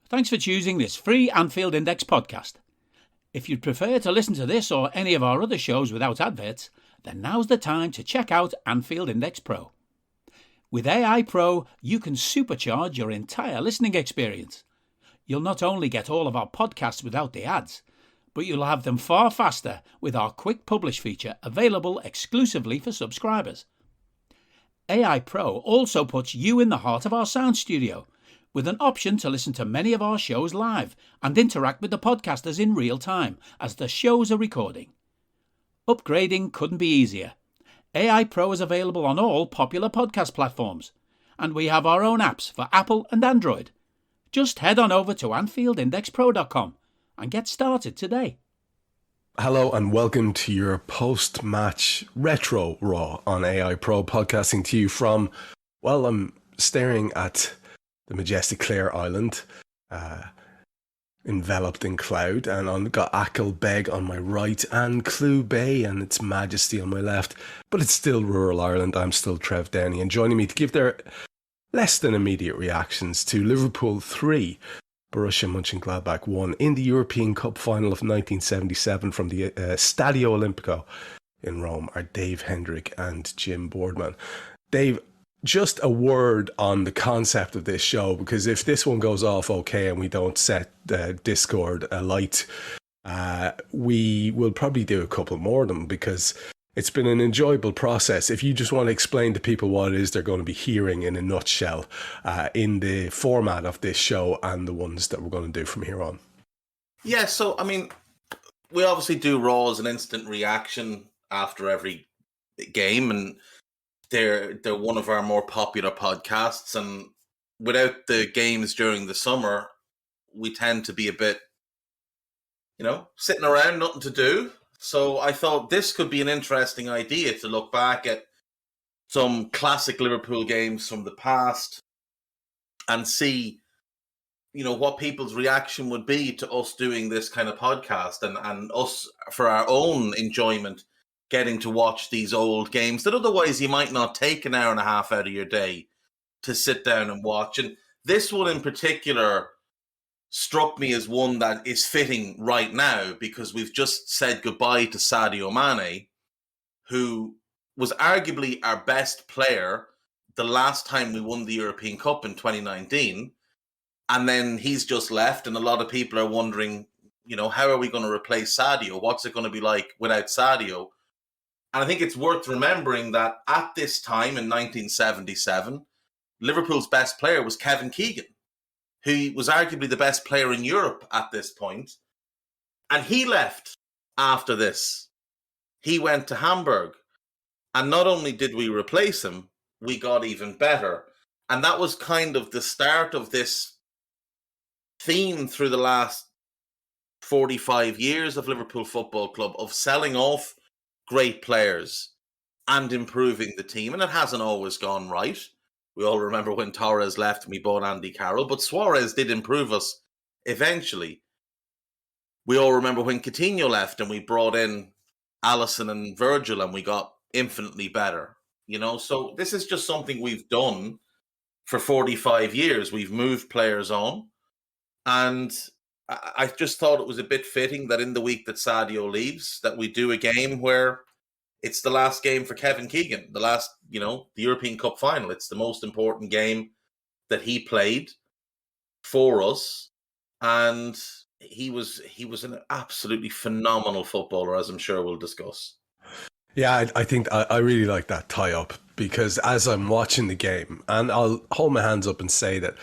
Thanks for choosing this free Anfield Index podcast. If you'd prefer to listen to this or any of our other shows without adverts, then now's the time to check out Anfield Index Pro. With AI Pro, you can supercharge your entire listening experience. You'll not only get all of our podcasts without the ads, but you'll have them far faster with our quick publish feature available exclusively for subscribers. AI Pro also puts you in the heart of our sound studio, with an option to listen to many of our shows live and interact with the podcasters in real time as the shows are recording. Upgrading couldn't be easier. AI Pro is available on all popular podcast platforms, and we have our own apps for Apple and Android. Just head on over to AnfieldIndexPro.com and get started today. Hello and welcome to your post-match retro Raw on AI Pro, podcasting to you from, well, I'm staring at the majestic Clare Island, enveloped in cloud, and I've got Achill Beg on my right and Clew Bay and its majesty on my left, but it's still rural Ireland. I'm still Trev Downey, and joining me to give their less than immediate reactions to Liverpool 3, Borussia Mönchengladbach 1 in the European Cup final of 1977 from the Stadio Olimpico in Rome are Dave Hendrick and Jim Boardman. Dave, just a word on the concept of this show, because if this one goes off okay and we don't set Discord alight, we will probably do a couple more of them, because it's been an enjoyable process. If you just want to explain to people what it is they're going to be hearing in a nutshell in the format of this show and the ones that we're going to do from here on. Yeah, so, I mean, we obviously do Raw as an instant reaction after every game, and they're one of our more popular podcasts, and without the games during the summer, we tend to be a bit, sitting around, nothing to do. So I thought this could be an interesting idea to look back at some classic Liverpool games from the past and see, what people's reaction would be to us doing this kind of podcast and us, for our own enjoyment, getting to watch these old games that otherwise you might not take an hour and a half out of your day to sit down and watch. And this one in particular struck me as one that is fitting right now, because we've just said goodbye to Sadio Mane, who was arguably our best player the last time we won the European Cup in 2019. And then he's just left, and a lot of people are wondering, how are we going to replace Sadio? What's it going to be like without Sadio? And I think it's worth remembering that at this time in 1977, Liverpool's best player was Kevin Keegan, who was arguably the best player in Europe at this point. And he left after this. He went to Hamburg. And not only did we replace him, we got even better. And that was kind of the start of this theme through the last 45 years of Liverpool Football Club, of selling off great players and improving the team. And it hasn't always gone right. We all remember when Torres left and we bought Andy Carroll, but Suarez did improve us eventually. We all remember when Coutinho left and we brought in Alisson and Virgil and we got infinitely better. So this is just something we've done for 45 years. We've moved players on, and I just thought it was a bit fitting that in the week that Sadio leaves, that we do a game where it's the last game for Kevin Keegan, the last, the European Cup final. It's the most important game that he played for us. And he was an absolutely phenomenal footballer, as I'm sure we'll discuss. Yeah, I think I really like that tie-up, because as I'm watching the game, and I'll hold my hands up and say that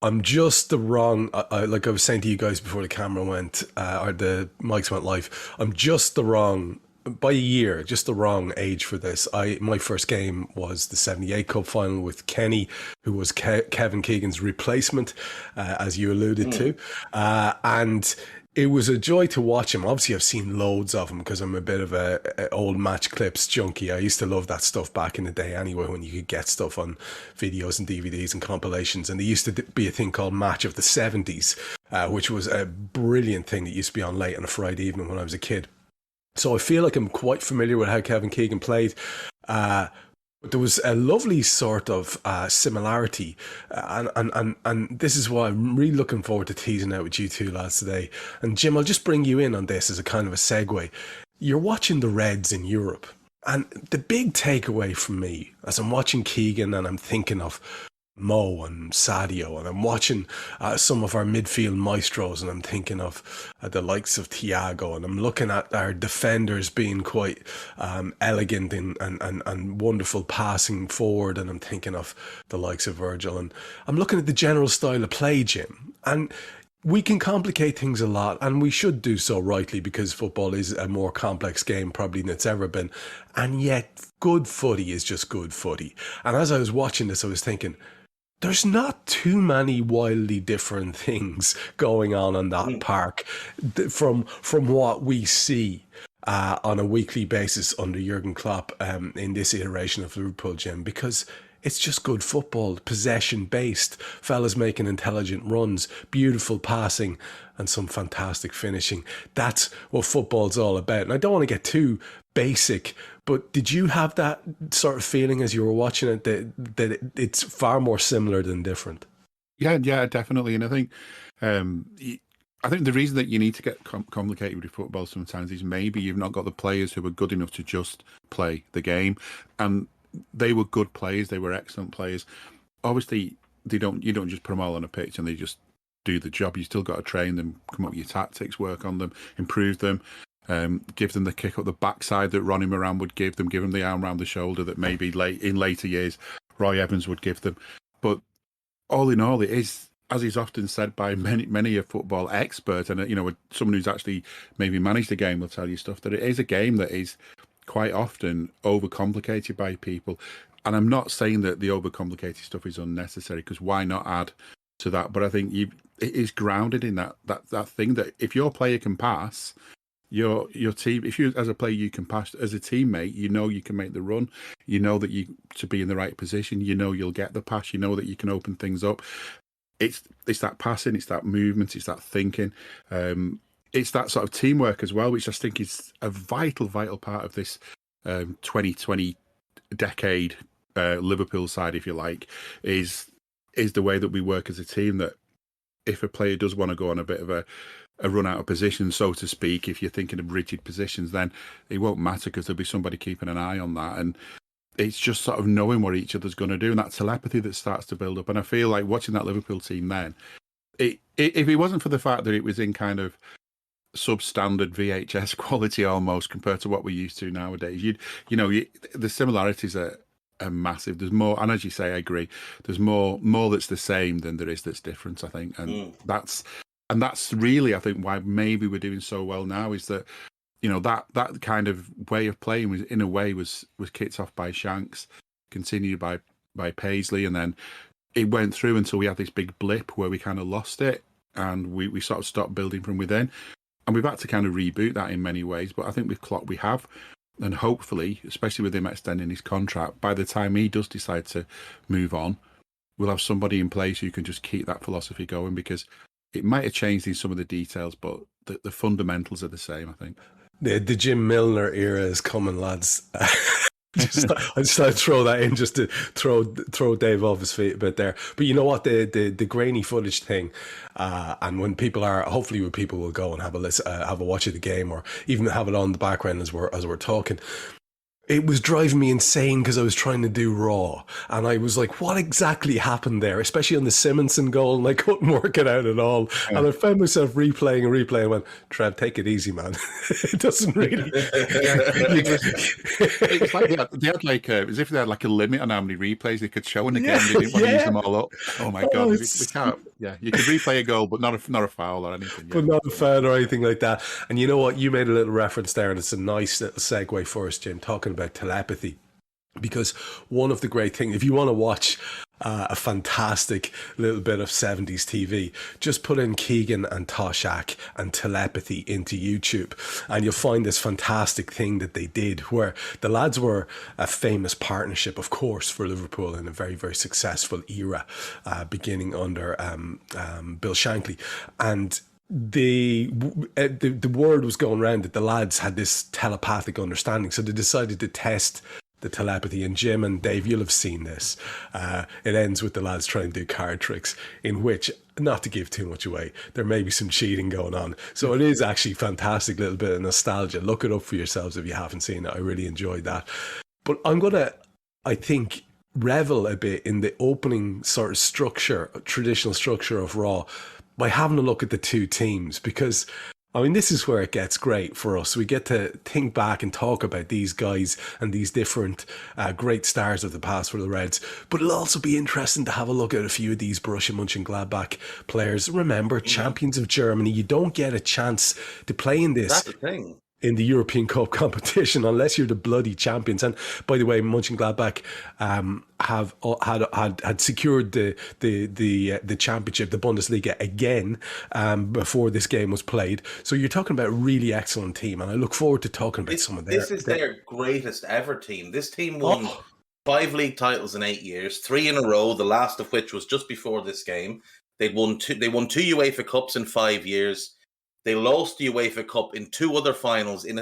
I'm just the wrong, like I was saying to you guys before the camera went, or the mics went live, I'm just the wrong, by a year, just the wrong age for this. My first game was the 78 Cup final with Kenny, who was Kevin Keegan's replacement, as you alluded to. And it was a joy to watch him. Obviously, I've seen loads of him because I'm a bit of a old match clips junkie. I used to love that stuff back in the day anyway, when you could get stuff on videos and DVDs and compilations. And there used to be a thing called Match of the 70s, which was a brilliant thing that used to be on late on a Friday evening when I was a kid. So I feel like I'm quite familiar with how Kevin Keegan played. But There was a lovely sort of similarity, and this is why I'm really looking forward to teasing out with you two lads today. And Jim, I'll just bring you in on this as a kind of a segue. You're watching the Reds in Europe, and the big takeaway from me as I'm watching Keegan and I'm thinking of Mo and Sadio, and I'm watching some of our midfield maestros, and I'm thinking of the likes of Thiago, and I'm looking at our defenders being quite elegant and wonderful passing forward, and I'm thinking of the likes of Virgil, and I'm looking at the general style of play, Jim, and we can complicate things a lot, and we should do so rightly, because football is a more complex game probably than it's ever been, and yet good footy is just good footy. And as I was watching this, I was thinking, there's not too many wildly different things going on in that park from what we see on a weekly basis under Jurgen Klopp in this iteration of Liverpool, Jim, because it's just good football, possession-based, fellas making intelligent runs, beautiful passing, and some fantastic finishing. That's what football's all about. And I don't want to get too basic, but did you have that sort of feeling as you were watching it that it's far more similar than different? Yeah, definitely. And I think the reason that you need to get complicated with football sometimes is maybe you've not got the players who are good enough to just play the game. And they were good players. They were excellent players. Obviously, you don't just put them all on a pitch and they just do the job. You still got to train them, come up with your tactics, work on them, improve them. Give them the kick up the backside that Ronnie Moran would give them the arm around the shoulder that maybe in later years Roy Evans would give them. But all in all, it is, as is often said by many a football expert, and someone who's actually maybe managed the game will tell you stuff, that it is a game that is quite often overcomplicated by people. And I'm not saying that the overcomplicated stuff is unnecessary, because why not add to that? But I think it is grounded in that thing that if your player can pass, your team, if you as a player you can pass, as a teammate, you can make the run, that you to be in the right position, you'll get the pass, that you can open things up. It's that passing, it's that movement, it's that thinking, it's that sort of teamwork as well, which I think is a vital part of this 2020 decade Liverpool side, if you like, is the way that we work as a team. That if a player does want to go on a bit of a run out of position, so to speak, if you're thinking of rigid positions, then it won't matter, because there'll be somebody keeping an eye on that. And it's just sort of knowing what each other's going to do, and that telepathy that starts to build up. And I feel like watching that Liverpool team then, if it wasn't for the fact that it was in kind of substandard VHS quality almost compared to what we're used to nowadays, the similarities are massive. There's more, and as you say, I agree, there's more that's the same than there is that's different, I think. And that's really, I think, why maybe we're doing so well now, is that that kind of way of playing was, in a way, was kicked off by Shanks, continued by Paisley, and then it went through until we had this big blip where we kind of lost it, and we sort of stopped building from within, and we've had to kind of reboot that in many ways. But I think with Klopp we have, and hopefully, especially with him extending his contract, by the time he does decide to move on, we'll have somebody in place who can just keep that philosophy going, because it might have changed in some of the details, but the fundamentals are the same, I think. The Jim Milner era is coming, lads. I just thought I'd throw that in just to throw Dave off his feet a bit there. But you know what, the grainy footage thing, and when people will go and have a watch of the game, or even have it on the background as we're talking. It was driving me insane, because I was trying to do Raw, and I was like, what exactly happened there, especially on the Simonson goal, and I couldn't work it out at all. Yeah. And I found myself replaying and went, Trev, take it easy, man. It doesn't really... It's like they had like as if they had like a limit on how many replays they could show in the game. They didn't want to use them all up. Oh my God, we can't. Yeah, you could replay a goal, but not a foul or anything. Yeah. But not a foul or anything like that. And you know what? You made a little reference there, and it's a nice little segue for us, Jim, talking about telepathy. Because one of the great things, if you want to watch a fantastic little bit of 70s TV, just put in Keegan and Toshak and telepathy into YouTube, and you'll find this fantastic thing that they did, where the lads were a famous partnership, of course, for Liverpool in a very, very successful era, beginning under Bill Shankly. And the word was going around that the lads had this telepathic understanding, so they decided to test the telepathy. And Jim and Dave, you'll have seen this. It ends with the lads trying to do card tricks, in which, not to give too much away, there may be some cheating going on. So it is actually fantastic, little bit of nostalgia. Look it up for yourselves if you haven't seen it. I really enjoyed that. But I'm going to, I think, revel a bit in the opening sort of structure, traditional structure of Raw, by having a look at the two teams, because I mean, this is where it gets great for us. We get to think back and talk about these guys and these different great stars of the past for the Reds. But it'll also be interesting to have a look at a few of these Borussia Mönchengladbach players. Remember, champions of Germany. You don't get a chance to play in this. That's the thing. In the European Cup competition, unless you're the bloody champions. And by the way, Mönchengladbach had secured the championship, the Bundesliga, again before this game was played. So you're talking about a really excellent team, and I look forward to talking about some of their. This is their greatest ever team. This team won 5 league titles in 8 years, 3 in a row. The last of which was just before this game. They won two UEFA Cups in 5 years. They lost the UEFA Cup in 2 other finals in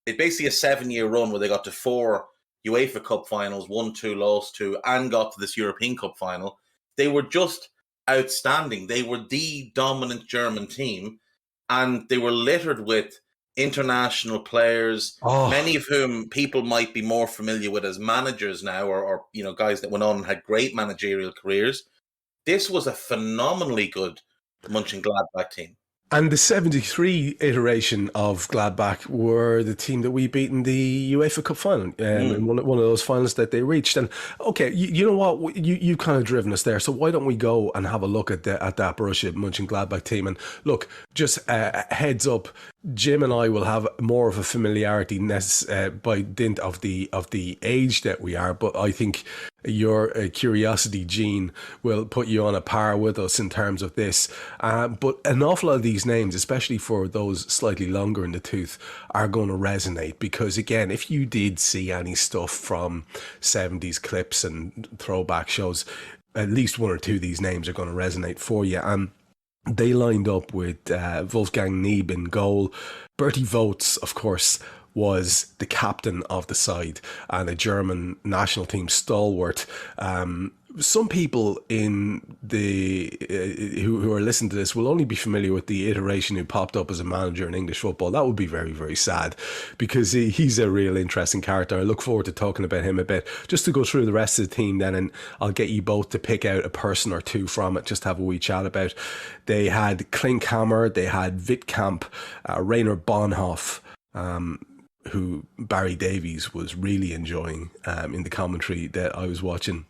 basically a 7-year run where they got to 4 UEFA Cup finals, won 2, lost 2, and got to this European Cup final. They were just outstanding. They were the dominant German team, and they were littered with international players, many of whom people might be more familiar with as managers now, or guys that went on and had great managerial careers. This was a phenomenally good Mönchengladbach team. And the 73 iteration of Gladbach were the team that we beat in the UEFA Cup final, in one of those finals that they reached. And okay, you know what? You've kind of driven us there. So why don't we go and have a look at that Borussia Mönchengladbach team? And look, just heads up, Jim and I will have more of a familiarity by dint of the age that we are. But I think your curiosity gene will put you on a par with us in terms of this. But an awful lot of these names, especially for those slightly longer in the tooth, are going to resonate, because again, if you did see any stuff from 70s clips and throwback shows, at least 1 or 2 of these names are going to resonate for you. They lined up with Wolfgang Nieb in goal. Bertie Vogts, of course, was the captain of the side and a German national team stalwart. Some people in the who are listening to this will only be familiar with the iteration who popped up as a manager in English football. That would be very, very sad, because he's a real interesting character. I look forward to talking about him a bit. Just to go through the rest of the team then, and I'll get you both to pick out a person or two from it, just to have a wee chat about. They had Klinkhammer, they had Wittkamp, Rainer Bonhoff, who Barry Davies was really enjoying in the commentary that I was watching.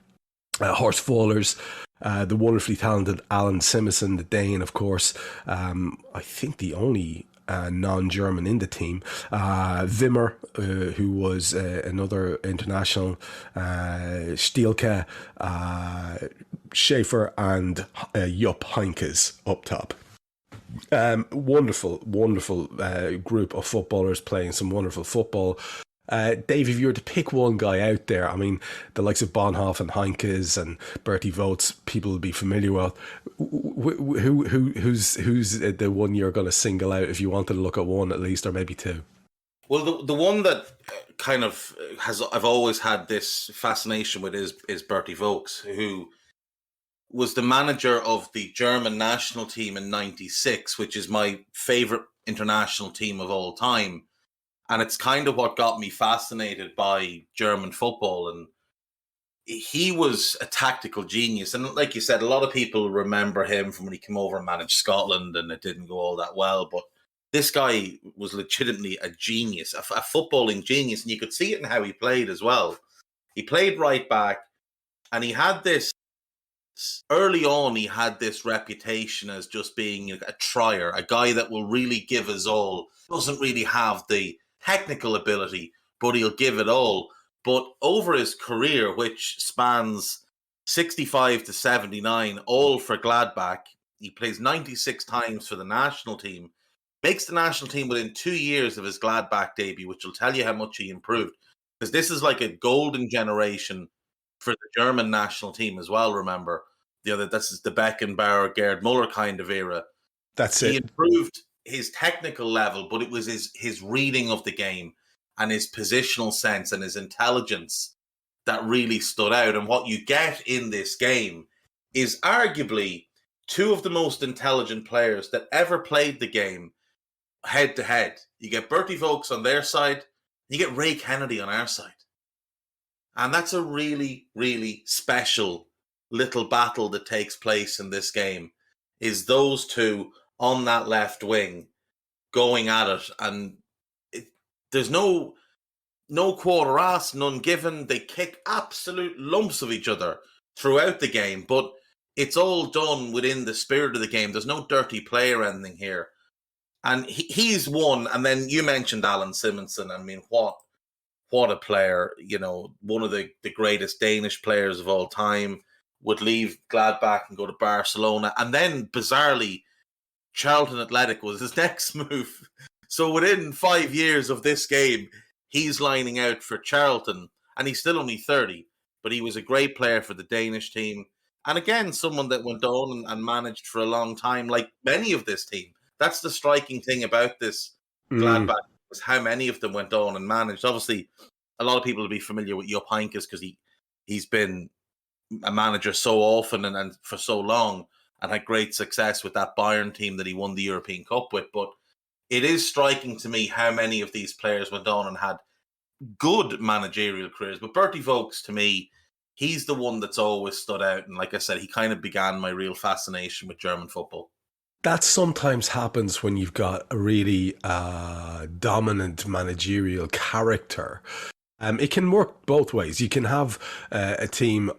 Horst Vollers, the wonderfully talented Alan Simison, the Dane, of course. I think the only non-German in the team. Wimmer, who was another international. Stielke, Schaefer, and Jupp Heynckes up top. Wonderful group of footballers playing some wonderful football. Dave, if you were to pick one guy out there, I mean, the likes of Bonhoff and Heynckes and Bertie Vogts, people will be familiar with. Who's the one you're going to single out if you wanted to look at one at least, or maybe 2? Well, the one that kind of I've always had this fascination with is Bertie Vogts, who was the manager of the German national team in '96, which is my favorite international team of all time. And it's kind of what got me fascinated by German football. And he was a tactical genius. And like you said, a lot of people remember him from when he came over and managed Scotland, and it didn't go all that well. But this guy was legitimately a genius, a footballing genius. And you could see it in how he played as well. He played right back, and he had this, early on, he had this reputation as just being a trier, a guy that will really give his all, doesn't really have the technical ability, but he'll give it all. But over his career, which spans 65 to 79, all for Gladbach, he plays 96 times for the national team, makes the national team within 2 years of his Gladbach debut, which will tell you how much he improved. Because this is like a golden generation for the German national team as well, remember. This is the Beckenbauer, Gerd Müller kind of era. He improved his technical level, but it was his reading of the game. and his positional sense and his intelligence that really stood out. And what you get in this game is arguably two of the most intelligent players that ever played the game head to head. You get Bertie Vogts on their side, you get Ray Kennedy on our side. And that's a really, really special little battle that takes place in this game, is those two on that left wing going at it. And there's no quarter asked, none given. They kick absolute lumps of each other throughout the game, but it's all done within the spirit of the game. There's no dirty play or anything here. And he's one. And then you mentioned Alan Simonsen. I mean, what a player, one of the greatest Danish players of all time, would leave Gladbach and go to Barcelona. And then, bizarrely, Charlton Athletic was his next move. So within 5 years of this game, he's lining out for Charlton. And he's still only 30, but he was a great player for the Danish team. And again, someone that went on and managed for a long time, like many of this team. That's the striking thing about this Gladbach, was how many of them went on and managed. Obviously, a lot of people will be familiar with Jupp Heynckes because he's been a manager so often and for so long, and had great success with that Bayern team that he won the European Cup with. But it is striking to me how many of these players went on and had good managerial careers. But Bertie Vogts, to me, he's the one that's always stood out. And like I said, he kind of began my real fascination with German football. That sometimes happens when you've got a really dominant managerial character. It can work both ways. You can have a team,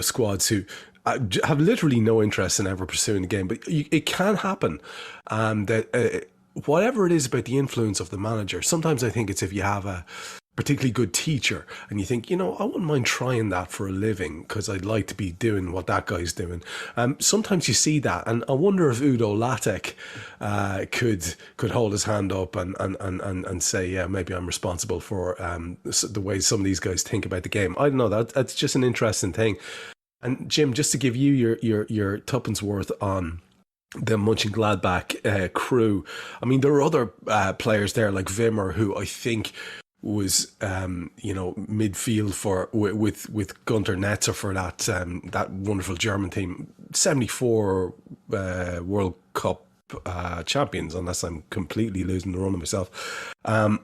squads who have literally no interest in ever pursuing the game, but it can happen that whatever it is about the influence of the manager, sometimes I think it's if you have a particularly good teacher and you think, I wouldn't mind trying that for a living because I'd like to be doing what that guy's doing. Sometimes you see that, and I wonder if Udo Lattek could hold his hand up and say, yeah, maybe I'm responsible for the way some of these guys think about the game. I don't know, that's just an interesting thing. And Jim, just to give you your tuppence worth on the Mönchengladbach crew, I mean, there are other players there like Wimmer, who I think was midfield for with Gunter Netzer for that wonderful German team, 74 World Cup champions, unless I'm completely losing the run of myself. And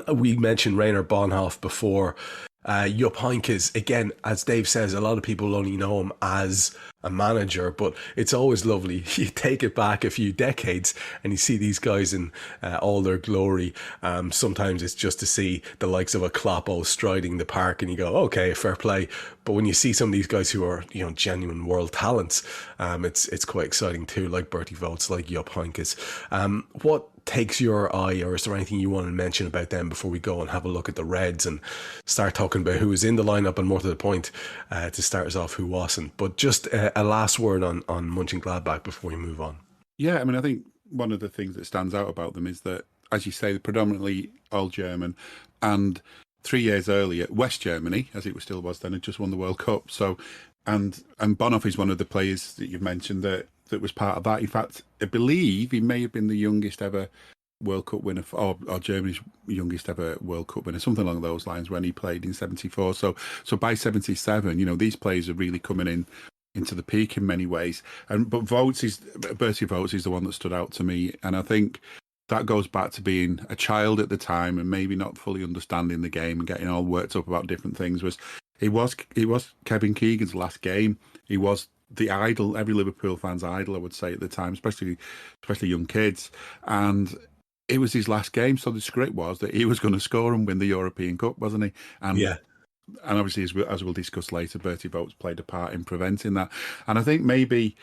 we mentioned Rainer Bonhoff before. Jupp Heynckes, again, as Dave says, a lot of people only know him as a manager, but it's always lovely. You take it back a few decades and you see these guys in all their glory. Sometimes it's just to see the likes of a Klopp striding the park and you go, okay, fair play. But when you see some of these guys who are, genuine world talents, it's quite exciting too, like Bertie Vogts, like Jupp Heynckes. What takes your eye, or is there anything you want to mention about them before we go and have a look at the Reds and start talking about who was in the lineup, and more to the point, to start us off, who wasn't? But just a last word on Mönchengladbach before we move on. Yeah, I mean, I think one of the things that stands out about them is that, as you say, they're predominantly all German, and 3 years earlier, West Germany, as it still was then, had just won the World Cup. So, and Bonhoff is one of the players that you've mentioned that was part of that. In fact, I believe he may have been the youngest ever World Cup winner, or Germany's youngest ever World Cup winner, something along those lines, when he played in 74. So by 77, these players are really coming into the peak in many ways. But Bertie Vogts is the one that stood out to me, and I think that goes back to being a child at the time and maybe not fully understanding the game and getting all worked up about different things. He was Kevin Keegan's last game. He was the idol, every Liverpool fan's idol, I would say, at the time, especially young kids. And it was his last game, so the script was that he was going to score and win the European Cup, wasn't he? And yeah. And obviously, as we'll discuss later, Bertie Vogts played a part in preventing that. And I think maybe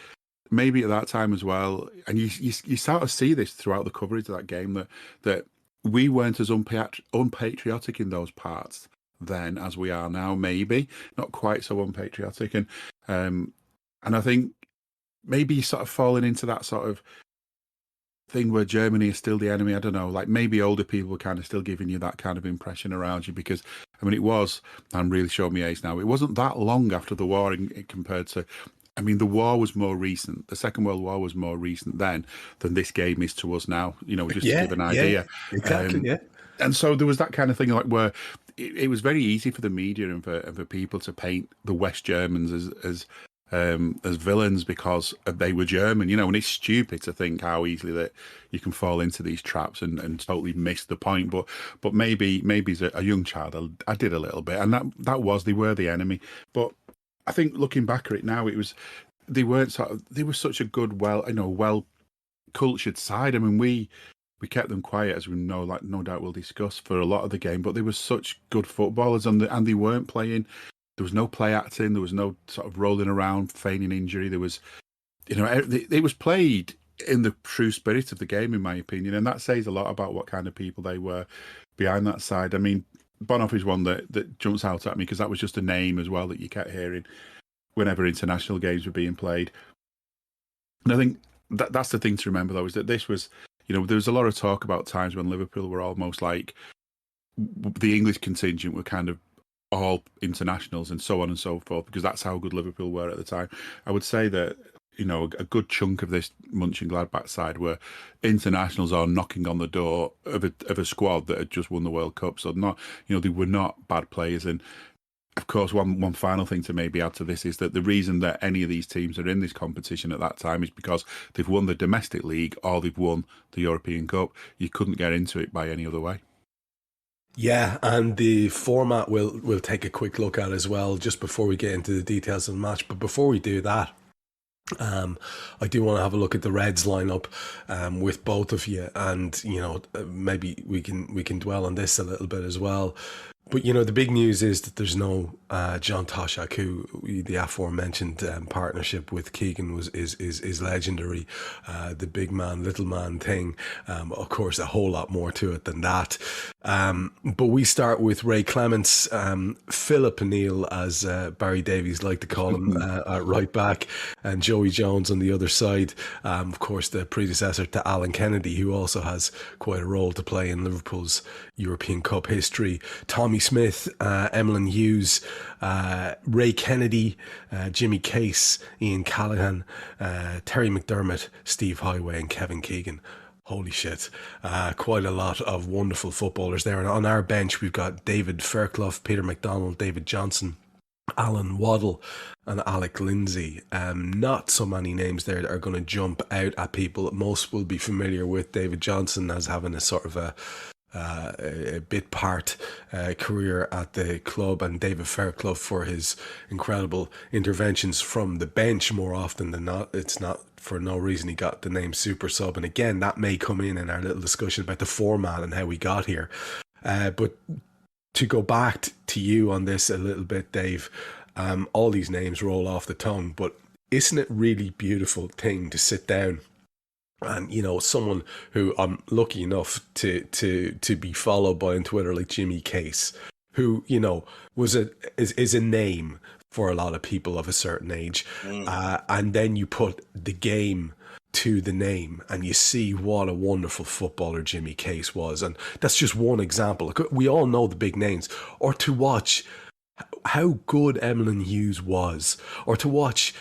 at that time as well, and you sort of see this throughout the coverage of that game, that we weren't as unpatriotic in those parts then as we are now. Maybe not quite so unpatriotic, and I think maybe you're sort of falling into that sort of thing where Germany is still the enemy. I don't know, like maybe older people were kind of still giving you that kind of impression around you, because, I mean, it was, I'm really showing my age now, it wasn't that long after the war compared to, I mean, the war was more recent. The Second World War was more recent then than this game is to us now, just to give an idea. Yeah, exactly, And so there was that kind of thing, like where it was very easy for the media and for people to paint the West Germans as villains because they were German, and it's stupid to think how easily that you can fall into these traps and totally miss the point. But maybe as a young child, I did a little bit, and they were the enemy. But I think looking back at it now, they were such a good, well cultured side. I mean, we kept them quiet, as we know, like no doubt we'll discuss, for a lot of the game, but they were such good footballers, and they weren't playing. There was no play acting. There was no sort of rolling around, feigning injury. There was, it was played in the true spirit of the game, in my opinion, and that says a lot about what kind of people they were behind that side. I mean, Bonhoff is one that jumps out at me because that was just a name as well that you kept hearing whenever international games were being played. And I think that's the thing to remember, though, is that this was, there was a lot of talk about times when Liverpool were almost like the English contingent were kind of all internationals and so on and so forth, because that's how good Liverpool were at the time. I would say that, a good chunk of this Mönchengladbach side were internationals or knocking on the door of a squad that had just won the World Cup. So they were not bad players. And of course, one final thing to maybe add to this is that the reason that any of these teams are in this competition at that time is because they've won the domestic league or they've won the European Cup. You couldn't get into it by any other way. Yeah, and the format we'll take a quick look at as well, just before we get into the details of the match. But before we do that, I do want to have a look at the Reds lineup with both of you, and maybe we can dwell on this a little bit as well. But the big news is that there's no John Toshak, who the aforementioned partnership with Keegan is legendary. The big man, little man thing. Of course, a whole lot more to it than that. But we start with Ray Clements, Philip O'Neill, as Barry Davies liked to call him, at right back, and Joey Jones on the other side. Of course, the predecessor to Alan Kennedy, who also has quite a role to play in Liverpool's European Cup history. Tommy Smith, Emlyn Hughes, Ray Kennedy, Jimmy Case, Ian Callaghan, Terry McDermott, Steve Heighway, and Kevin Keegan. Holy shit. Quite a lot of wonderful footballers there. And on our bench, we've got David Fairclough, Peter McDonald, David Johnson, Alan Waddle, and Alec Lindsay. Not so many names there that are going to jump out at people. Most will be familiar with David Johnson as having a sort of a bit part career at the club, and David Fairclough for his incredible interventions from the bench more often than not. It's not for no reason he got the name Super Sub, and again, that may come in our little discussion about the format and how we got here. But to go back to you on this a little bit, Dave, all these names roll off the tongue, but isn't it really beautiful thing to sit down and someone who I'm lucky enough to be followed by on Twitter, like Jimmy Case, who is a name for a lot of people of a certain age, and then you put the game to the name and you see what a wonderful footballer Jimmy Case was, and that's just one example. We all know the big names, or to watch how good Emlyn Hughes was, or to watch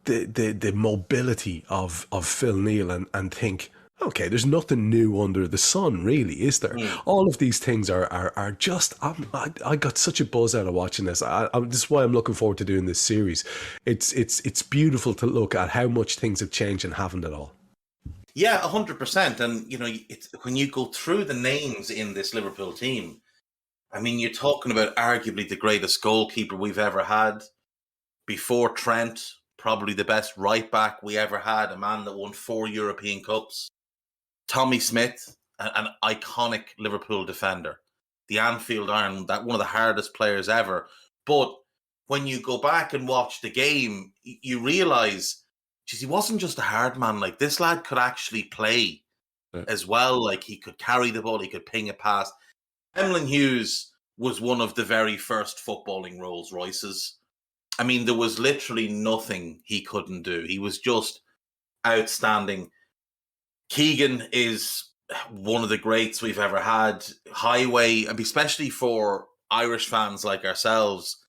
the mobility of Phil Neal and think, okay, there's nothing new under the sun, really, is there? All of these things are just, I got such a buzz out of watching this. This is why I'm looking forward to doing this series. It's beautiful to look at how much things have changed and haven't at all. Yeah, 100%. And, it's when you go through the names in this Liverpool team, I mean, you're talking about arguably the greatest goalkeeper we've ever had. Before Trent, probably the best right back we ever had, a man that won 4 European Cups. Tommy Smith, an iconic Liverpool defender. The Anfield Iron, that one of the hardest players ever. But when you go back and watch the game, you realise, geez, he wasn't just a hard man. Like, this lad could actually play as well. Like, he could carry the ball, he could ping it past. Emlyn Hughes was one of the very first footballing Rolls Royces. I mean, there was literally nothing he couldn't do. He was just outstanding. Keegan is one of the greats we've ever had. Heighway, and especially for Irish fans like ourselves,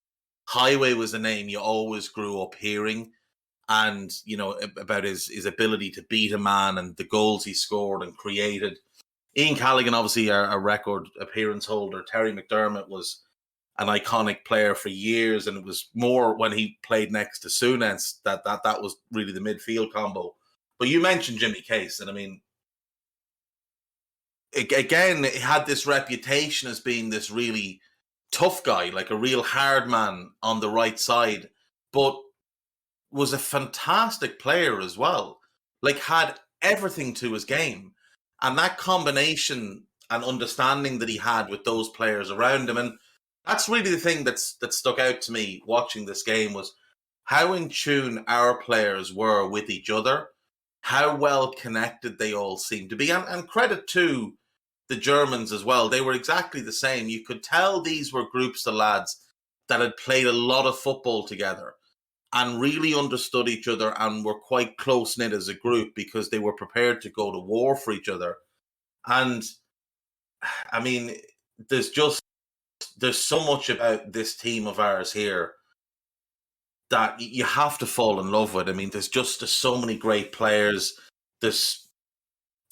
Heighway was a name you always grew up hearing, and about his ability to beat a man and the goals he scored and created. Ian Callaghan, obviously a record appearance holder. Terry McDermott was an iconic player for years, and it was more when he played next to Souness that was really the midfield combo. But you mentioned Jimmy Case, and I mean, again, he had this reputation as being this really tough guy, like a real hard man on the right side, but was a fantastic player as well. Like, had everything to his game. And that combination and understanding that he had with those players around him, and that's really the thing that stuck out to me watching this game, was how in tune our players were with each other, how well connected they all seemed to be, and credit to the Germans as well. They were exactly the same. You could tell these were groups of lads that had played a lot of football together and really understood each other and were quite close-knit as a group because they were prepared to go to war for each other. And, I mean, there's so much about this team of ours here that you have to fall in love with. I mean, there's so many great players. There's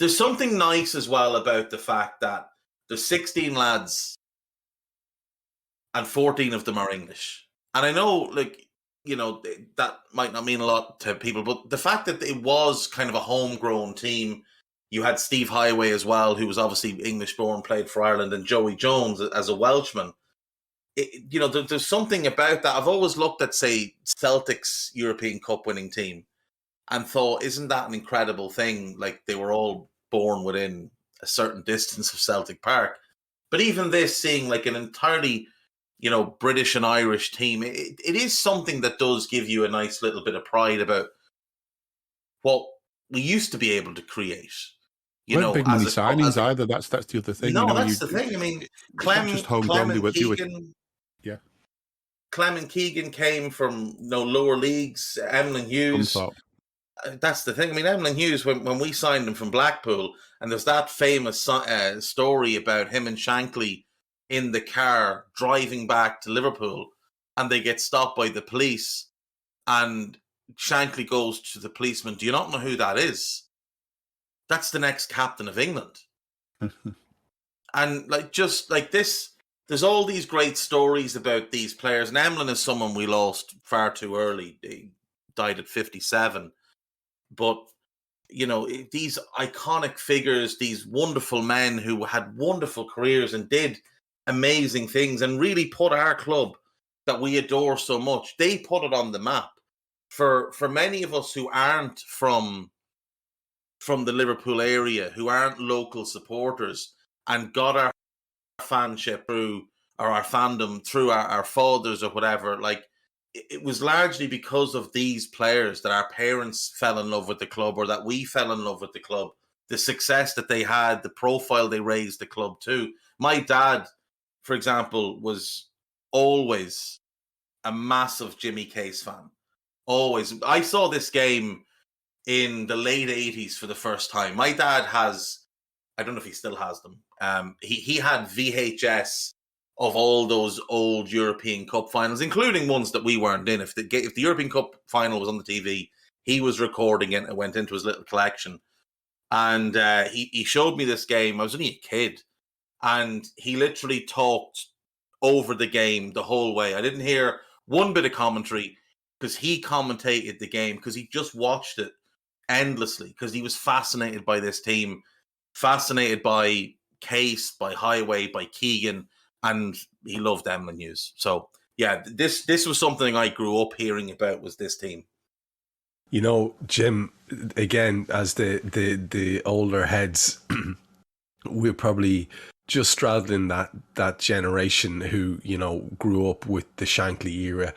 something nice as well about the fact that there's 16 lads and 14 of them are English. And I know, like, you know, that might not mean a lot to people, but the fact that it was kind of a homegrown team, you had Steve Heighway as well, who was obviously English-born, played for Ireland, and Joey Jones as a Welshman. You know, there's something about that. I've always looked at, say, Celtic's European Cup winning team and thought, isn't that an incredible thing? Like, they were all born within a certain distance of Celtic Park. But even this, seeing like an entirely, you know, British and Irish team, it is something that does give you a nice little bit of pride about what we used to be able to create. You know, big money signings either. That's the other thing. No, you know, that's the thing. I mean, Clem and Keegan came from lower leagues. Emlyn Hughes. That's the thing. I mean, Emlyn Hughes, when we signed him from Blackpool, and there's that famous story about him and Shankly in the car driving back to Liverpool, and they get stopped by the police, and Shankly goes to the policeman, "Do you not know who that is? That's the next captain of England." And just like this, there's all these great stories about these players. And Emlyn is someone we lost far too early. He died at 57. But, you know, these iconic figures, these wonderful men who had wonderful careers and did amazing things and really put our club that we adore so much, they put it on the map. For many of us who aren't from the Liverpool area, who aren't local supporters, and got our fanship through, or our fandom through our fathers or whatever, like, it was largely because of these players that our parents fell in love with the club, or that we fell in love with the club, the success that they had, the profile they raised the club to. My dad, for example, was always a massive Jimmy Case fan. Always. I saw this game in the late 80s for the first time. My dad has, I don't know if he still has them. He had VHS of all those old European Cup finals, including ones that we weren't in. If the European Cup final was on the TV, he was recording it and went into his little collection. And he showed me this game. I was only a kid. And he literally talked over the game the whole way. I didn't hear one bit of commentary because he commentated the game, because he just watched it endlessly, because he was fascinated by this team, fascinated by Case, by Heighway, by Keegan, and he loved Emlyn Hughes. So yeah, this was something I grew up hearing about, was this team. You know, Jim, again, as the older heads, we're probably just straddling that generation who, you know, grew up with the Shankly era.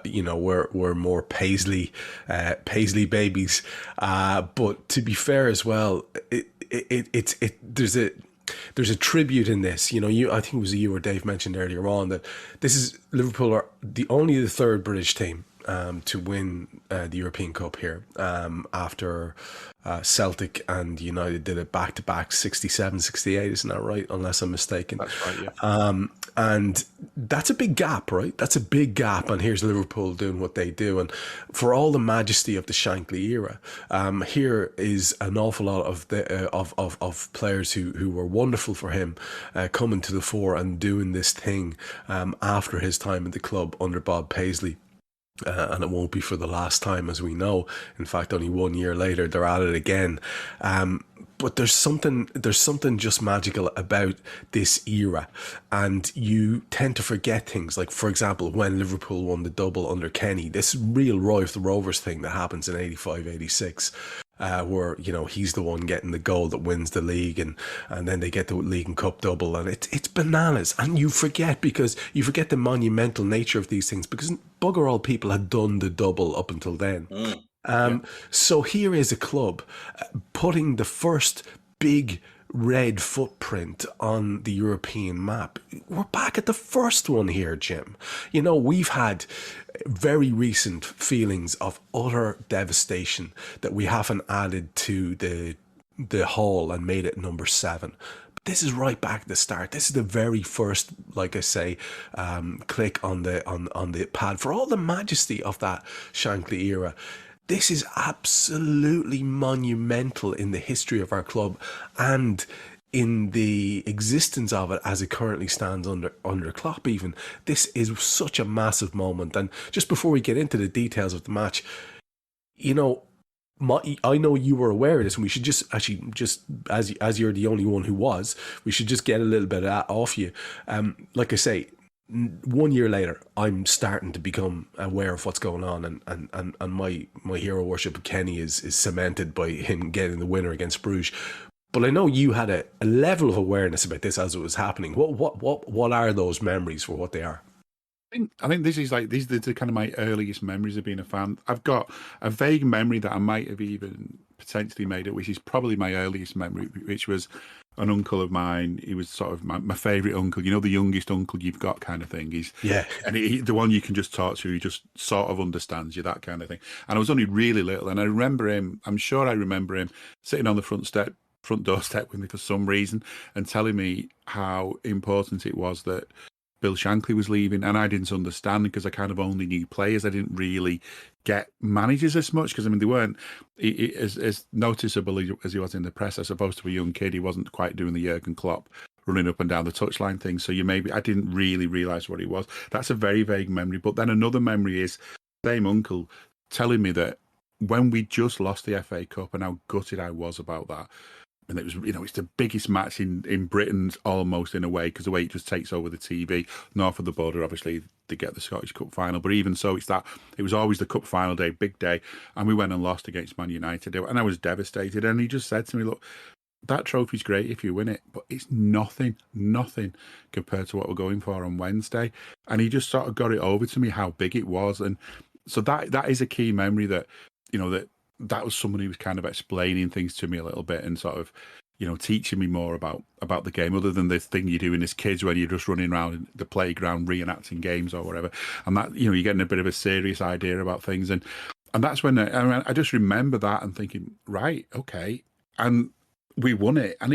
You know, we're more Paisley babies. But to be fair as well, there's a tribute in this. You know, I think it was you or Dave mentioned earlier on that this is Liverpool are only the third British team to win the European Cup here after Celtic and United did it back-to-back 67, 68, isn't that right? Unless I'm mistaken. That's right, yeah. And that's a big gap, right? That's a big gap. And here's Liverpool doing what they do. And for all the majesty of the Shankly era, here is an awful lot of the of players who were wonderful for him coming to the fore and doing this thing after his time at the club under Bob Paisley. And it won't be for the last time, as we know. In fact, only 1 year later, they're at it again. But there's something just magical about this era, and you tend to forget things. Like, for example, when Liverpool won the double under Kenny, this real Roy of the Rovers thing that happens in 85, 86. Where he's the one getting the goal that wins the league, and then they get the league and cup double, and it's bananas. And you forget the monumental nature of these things, because bugger all people had done the double up until then. So here is a club putting the first big red footprint on the European map. We're back at the first one here, Jim. We've had very recent feelings of utter devastation that we haven't added to the haul and made it number 7. But this is right back at the start. This is the very first, like I say, click on the pad for all the majesty of that Shankly era. This is absolutely monumental in the history of our club and in the existence of it as it currently stands under Klopp even. This is such a massive moment. And just before we get into the details of the match, I know you were aware of this, and we should just as you're the only one who was, we should just get a little bit of that off you. Like I say, 1 year later, I'm starting to become aware of what's going on, and my hero worship of Kenny is cemented by him getting the winner against Bruges. But I know you had a level of awareness about this as it was happening. What are those memories for what they are? I think these are the kind of my earliest memories of being a fan. I've got a vague memory that I might have even potentially made it, which is probably my earliest memory, which was an uncle of mine. He was sort of my favourite uncle, the youngest uncle you've got kind of thing. And the one you can just talk to, who just sort of understands you, that kind of thing. And I was only really little, and I remember him, I'm sure I remember him sitting on the front doorstep with me for some reason and telling me how important it was that Bill Shankly was leaving, and I didn't understand because I kind of only knew players. I didn't really get managers as much because, they weren't as noticeable as he was in the press. I suppose to a young kid, he wasn't quite doing the Jurgen Klopp running up and down the touchline thing. So I didn't really realise what he was. That's a very vague memory. But then another memory is same uncle telling me that when we just lost the FA Cup and how gutted I was about that. And it was, it's the biggest match in Britain almost in a way, because the way it just takes over the TV. North of the border, obviously, they get the Scottish Cup final. But even so, it was always the Cup final day, big day. And we went and lost against Man United. And I was devastated. And he just said to me, look, that trophy's great if you win it, but it's nothing compared to what we're going for on Wednesday. And he just sort of got it over to me how big it was. And so that is a key memory that, that was someone who was kind of explaining things to me a little bit and sort of, teaching me more about the game, other than this thing you do in as kids when you're just running around the playground reenacting games or whatever. And that, you're getting a bit of a serious idea about things. And that's when I just remember that and thinking, right, okay. And we won it. And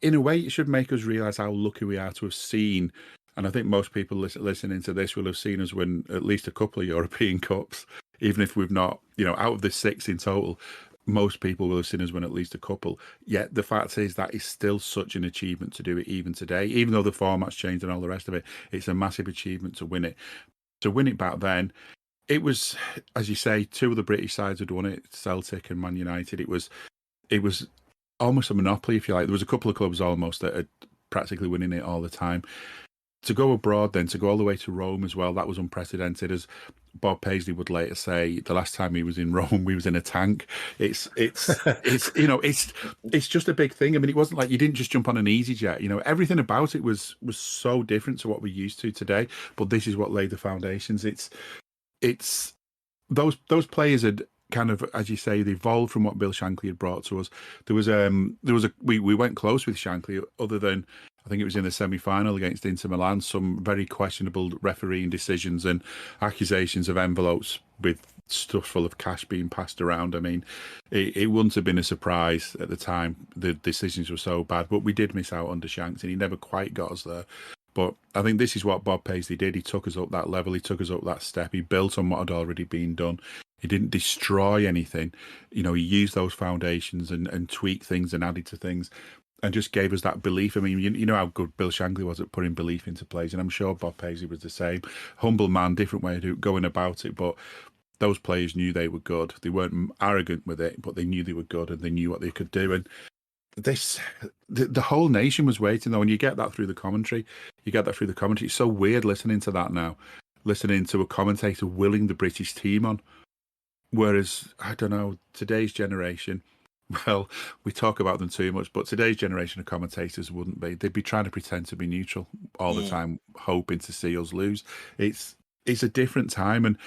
in a way, it should make us realise how lucky we are to have seen. And I think most people listening to this will have seen us win at least a couple of European Cups. Even if we've not, out of the 6 in total, most people will have seen us win at least a couple. Yet the fact is that is still such an achievement to do it even today. Even though the format's changed and all the rest of it, it's a massive achievement to win it. To win it back then, it was, as you say, 2 of the British sides had won it, Celtic and Man United. It was almost a monopoly, if you like. There was a couple of clubs almost that had practically winning it all the time. To go abroad then, to go all the way to Rome as well, that was unprecedented. As Bob Paisley would later say, the last time he was in Rome, we was in a tank. It's just a big thing. It wasn't like you didn't just jump on an EasyJet. Everything about it was so different to what we're used to today. But this is what laid the foundations. It's those players had kind of, as you say, they evolved from what Bill Shankly had brought to us. We went close with Shankly, other than I think it was in the semi-final against Inter Milan, some very questionable refereeing decisions and accusations of envelopes with stuff full of cash being passed around. I mean, it wouldn't have been a surprise at the time. The decisions were so bad, but we did miss out on Deschamps, and he never quite got us there. But I think this is what Bob Paisley did. He took us up that level. He took us up that step. He built on what had already been done. He didn't destroy anything. You know, he used those foundations and tweaked things and added to things and just gave us that belief. I mean, you know how good Bill Shankly was at putting belief into players, and I'm sure Bob Paisley was the same. Humble man, different way of going about it, but those players knew they were good. They weren't arrogant with it, but they knew they were good and they knew what they could do. And the whole nation was waiting, though, and you get that through the commentary. It's so weird listening to that now, listening to a commentator willing the British team on. Whereas, I don't know, today's generation, well, we talk about them too much, but today's generation of commentators wouldn't be. They'd be trying to pretend to be neutral all the time, hoping to see us lose. It's a different time, and,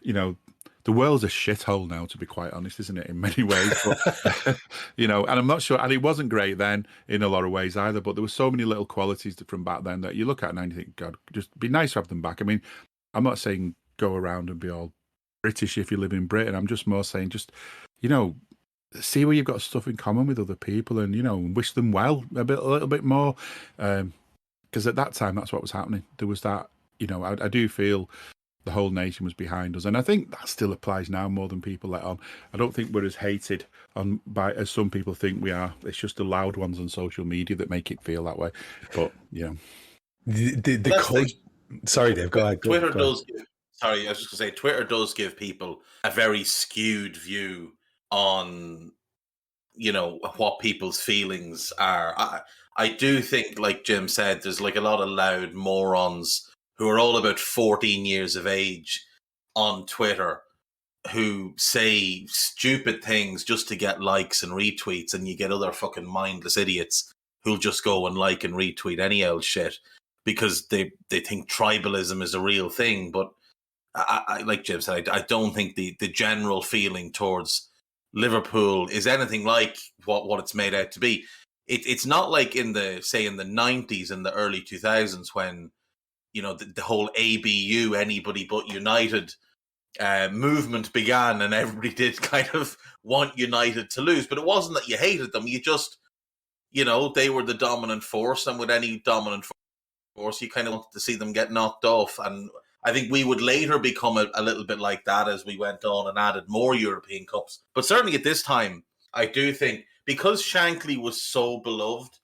you know, the world's a shithole now, to be quite honest, isn't it, in many ways? But, you know, and I'm not sure, and it wasn't great then in a lot of ways either, but there were so many little qualities from back then that you look at now and you think, God, just be nice to have them back. I mean, I'm not saying go around and be all British if you live in Britain. I'm just more saying, just, you know, see where you've got stuff in common with other people and, you know, wish them well a little bit more. Because at that time, that's what was happening. There was that, you know, I do feel the whole nation was behind us. And I think that still applies now more than people let on. I don't think we're as hated on by as some people think we are. It's just the loud ones on social media that make it feel that way. But, you know. Sorry, Dave, go ahead. Twitter does give people a very skewed view on, you know, what people's feelings are. I do think, like Jim said, there's like a lot of loud morons who are all about 14 years of age on Twitter who say stupid things just to get likes and retweets, and you get other fucking mindless idiots who'll just go and like and retweet any old shit because they think tribalism is a real thing. But I like Jim said, I don't think the general feeling towards Liverpool is anything like what it's made out to be. It's not like in the 90s and the early 2000s when, you know, the whole ABU, anybody but United, movement began and everybody did kind of want United to lose. But it wasn't that you hated them. You just, you know, they were the dominant force, and with any dominant force, you kind of wanted to see them get knocked off. And I think we would later become a little bit like that as we went on and added more European Cups. But certainly at this time, I do think, because Shankly was so beloved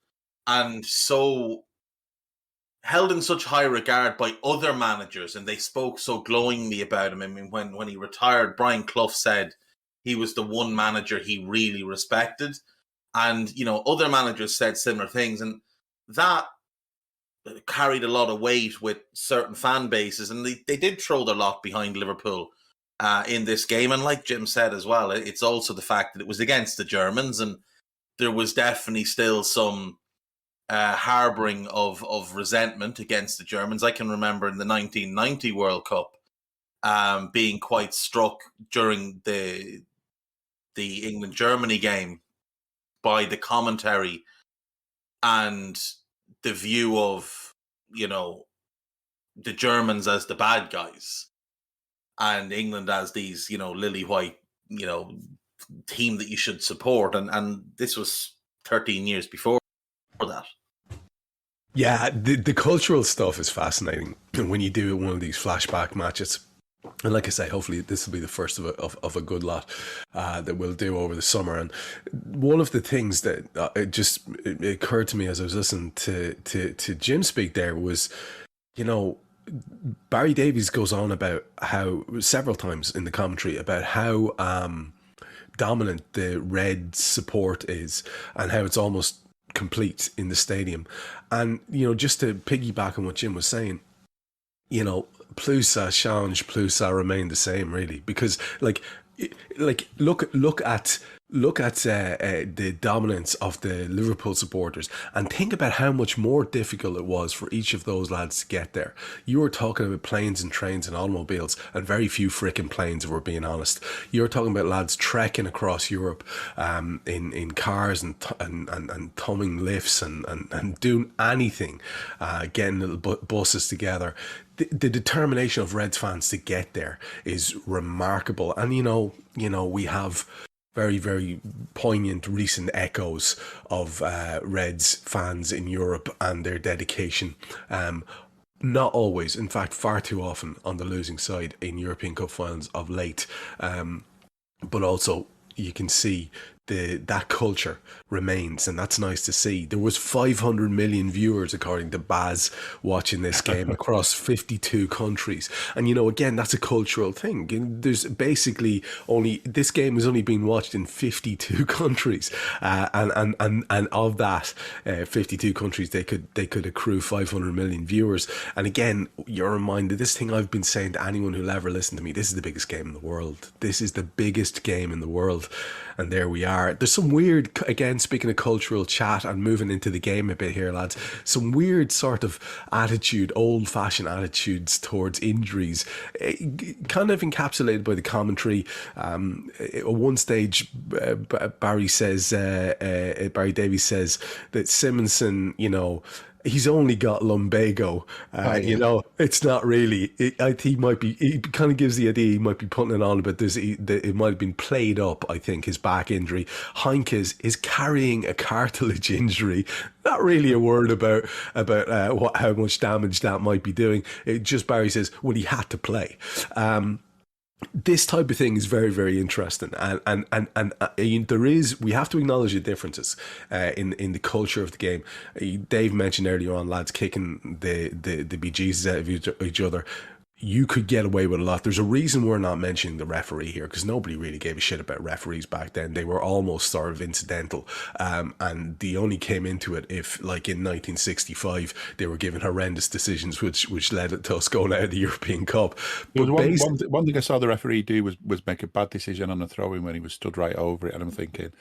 and so held in such high regard by other managers, and they spoke so glowingly about him. I mean, when he retired, Brian Clough said he was the one manager he really respected. And, you know, other managers said similar things, and that carried a lot of weight with certain fan bases, and they did throw their lot behind Liverpool in this game. And like Jim said as well, it's also the fact that it was against the Germans, and there was definitely still some harbouring of resentment against the Germans. I can remember in the 1990 World Cup being quite struck during the England-Germany game by the commentary and the view of, you know, the Germans as the bad guys and England as these, you know, lily white, you know, team that you should support. And this was 13 years before that. Yeah, the cultural stuff is fascinating when you do one of these flashback matches. And like I say, hopefully this will be the first of a good lot that we'll do over the summer. And one of the things that it occurred to me as I was listening to Jim speak there was, you know, Barry Davies goes on about how several times in the commentary about how dominant the Red support is and how it's almost complete in the stadium. And, you know, just to piggyback on what Jim was saying, you know, plus ça change, plus ça remain the same, really, because like look at look at the dominance of the Liverpool supporters and think about how much more difficult it was for each of those lads to get there. You were talking about planes and trains and automobiles, and very few frickin' planes, if we're being honest. You're talking about lads trekking across Europe in cars and thumbing lifts and doing anything, getting little buses together. The determination of Reds fans to get there is remarkable. And, you know, we have very, very poignant recent echoes of Reds fans in Europe and their dedication. Not always, in fact, far too often on the losing side in European Cup finals of late. But also, you can see that culture remains, and that's nice to see. There was 500 million viewers, according to Baz, watching this game across 52 countries. And, you know, again, that's a cultural thing. There's basically this game has only been watched in 52 countries. And of that 52 countries, they could accrue 500 million viewers. And again, you're reminded, this thing I've been saying to anyone who'll ever listen to me, this is the biggest game in the world. This is the biggest game in the world. And there we are. There's some weird, again, speaking of cultural chat and moving into the game a bit here, lads, some weird sort of attitude, old-fashioned attitudes towards injuries, kind of encapsulated by the commentary. At one stage, Barry Davies says that Simonson, you know, he's only got lumbago. You know, it's not really. I think he kind of gives the idea he might be putting it on, but it might have been played up. I think his back injury. Heinkes is carrying a cartilage injury. Not really a word about how much damage that might be doing. Barry says, well, he had to play. This type of thing is very, very interesting, and we have to acknowledge the differences in the culture of the game. Dave mentioned earlier on lads kicking the bejesus out of each other. You could get away with a lot. There's a reason we're not mentioning the referee here, because nobody really gave a shit about referees back then. They were almost sort of incidental, and they only came into it if, like in 1965, they were given horrendous decisions which led to us going out of the European Cup. But one thing I saw the referee do was make a bad decision on a throw-in when he was stood right over it, and I'm thinking,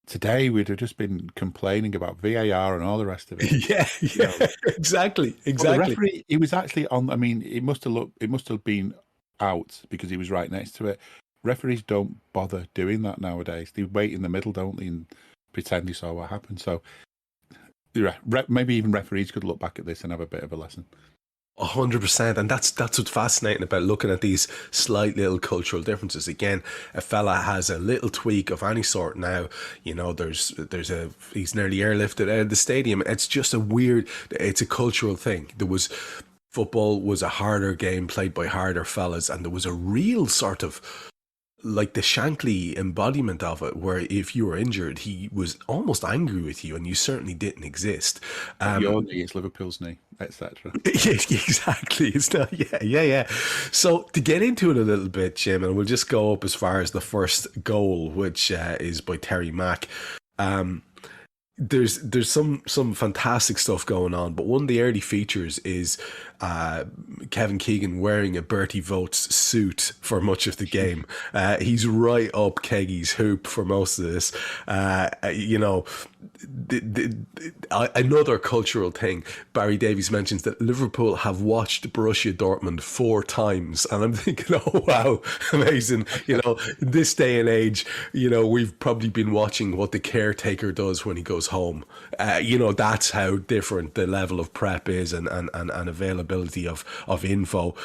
today we'd have just been complaining about VAR and all the rest of it. Yeah, you know. Exactly. Well, the referee, he was actually on. I mean, it must have been out because he was right next to it. Referees don't bother doing that nowadays. They wait in the middle, don't they, and pretend they saw what happened. So, maybe even referees could look back at this and have a bit of a lesson. 100%, and that's what's fascinating about looking at these slight little cultural differences. Again, a fella has a little tweak of any sort now, you know, he's nearly airlifted out of the stadium. It's just it's a cultural thing. Football was a harder game played by harder fellas, and there was a real sort of, like, the Shankly embodiment of it, where if you were injured, he was almost angry with you, and you certainly didn't exist. Your knee, it's Liverpool's knee, etc. Exactly. It's not. Yeah. So to get into it a little bit, Jim, and we'll just go up as far as the first goal, which is by Terry Mack. There's some fantastic stuff going on, but one of the early features is Kevin Keegan wearing a Bertie Vogt's suit for much of the game. He's right up Keggy's hoop for most of this. You know, another cultural thing. Barry Davies mentions that Liverpool have watched Borussia Dortmund 4 times, and I'm thinking, oh wow, amazing. You know, this day and age, you know, we've probably been watching what the caretaker does when he goes home. You know, that's how different the level of prep is and availability of info.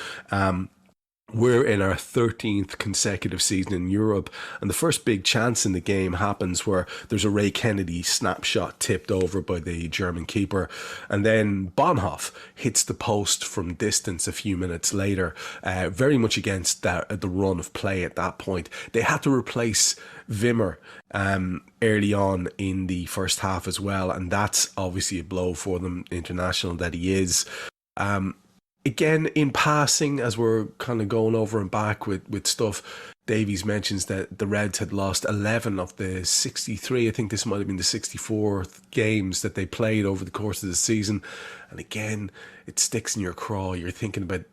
We're in our 13th consecutive season in Europe, and the first big chance in the game happens where there's a Ray Kennedy snapshot tipped over by the German keeper, and then Bonhoff hits the post from distance a few minutes later, very much against the run of play at that point. They had to replace Wimmer early on in the first half as well, and that's obviously a blow for them, international that he is. again, in passing, as we're kind of going over and back with stuff, Davies mentions that the Reds had lost 11 of the 63. I think this might have been the 64th games that they played over the course of the season. And again, it sticks in your craw. You're thinking about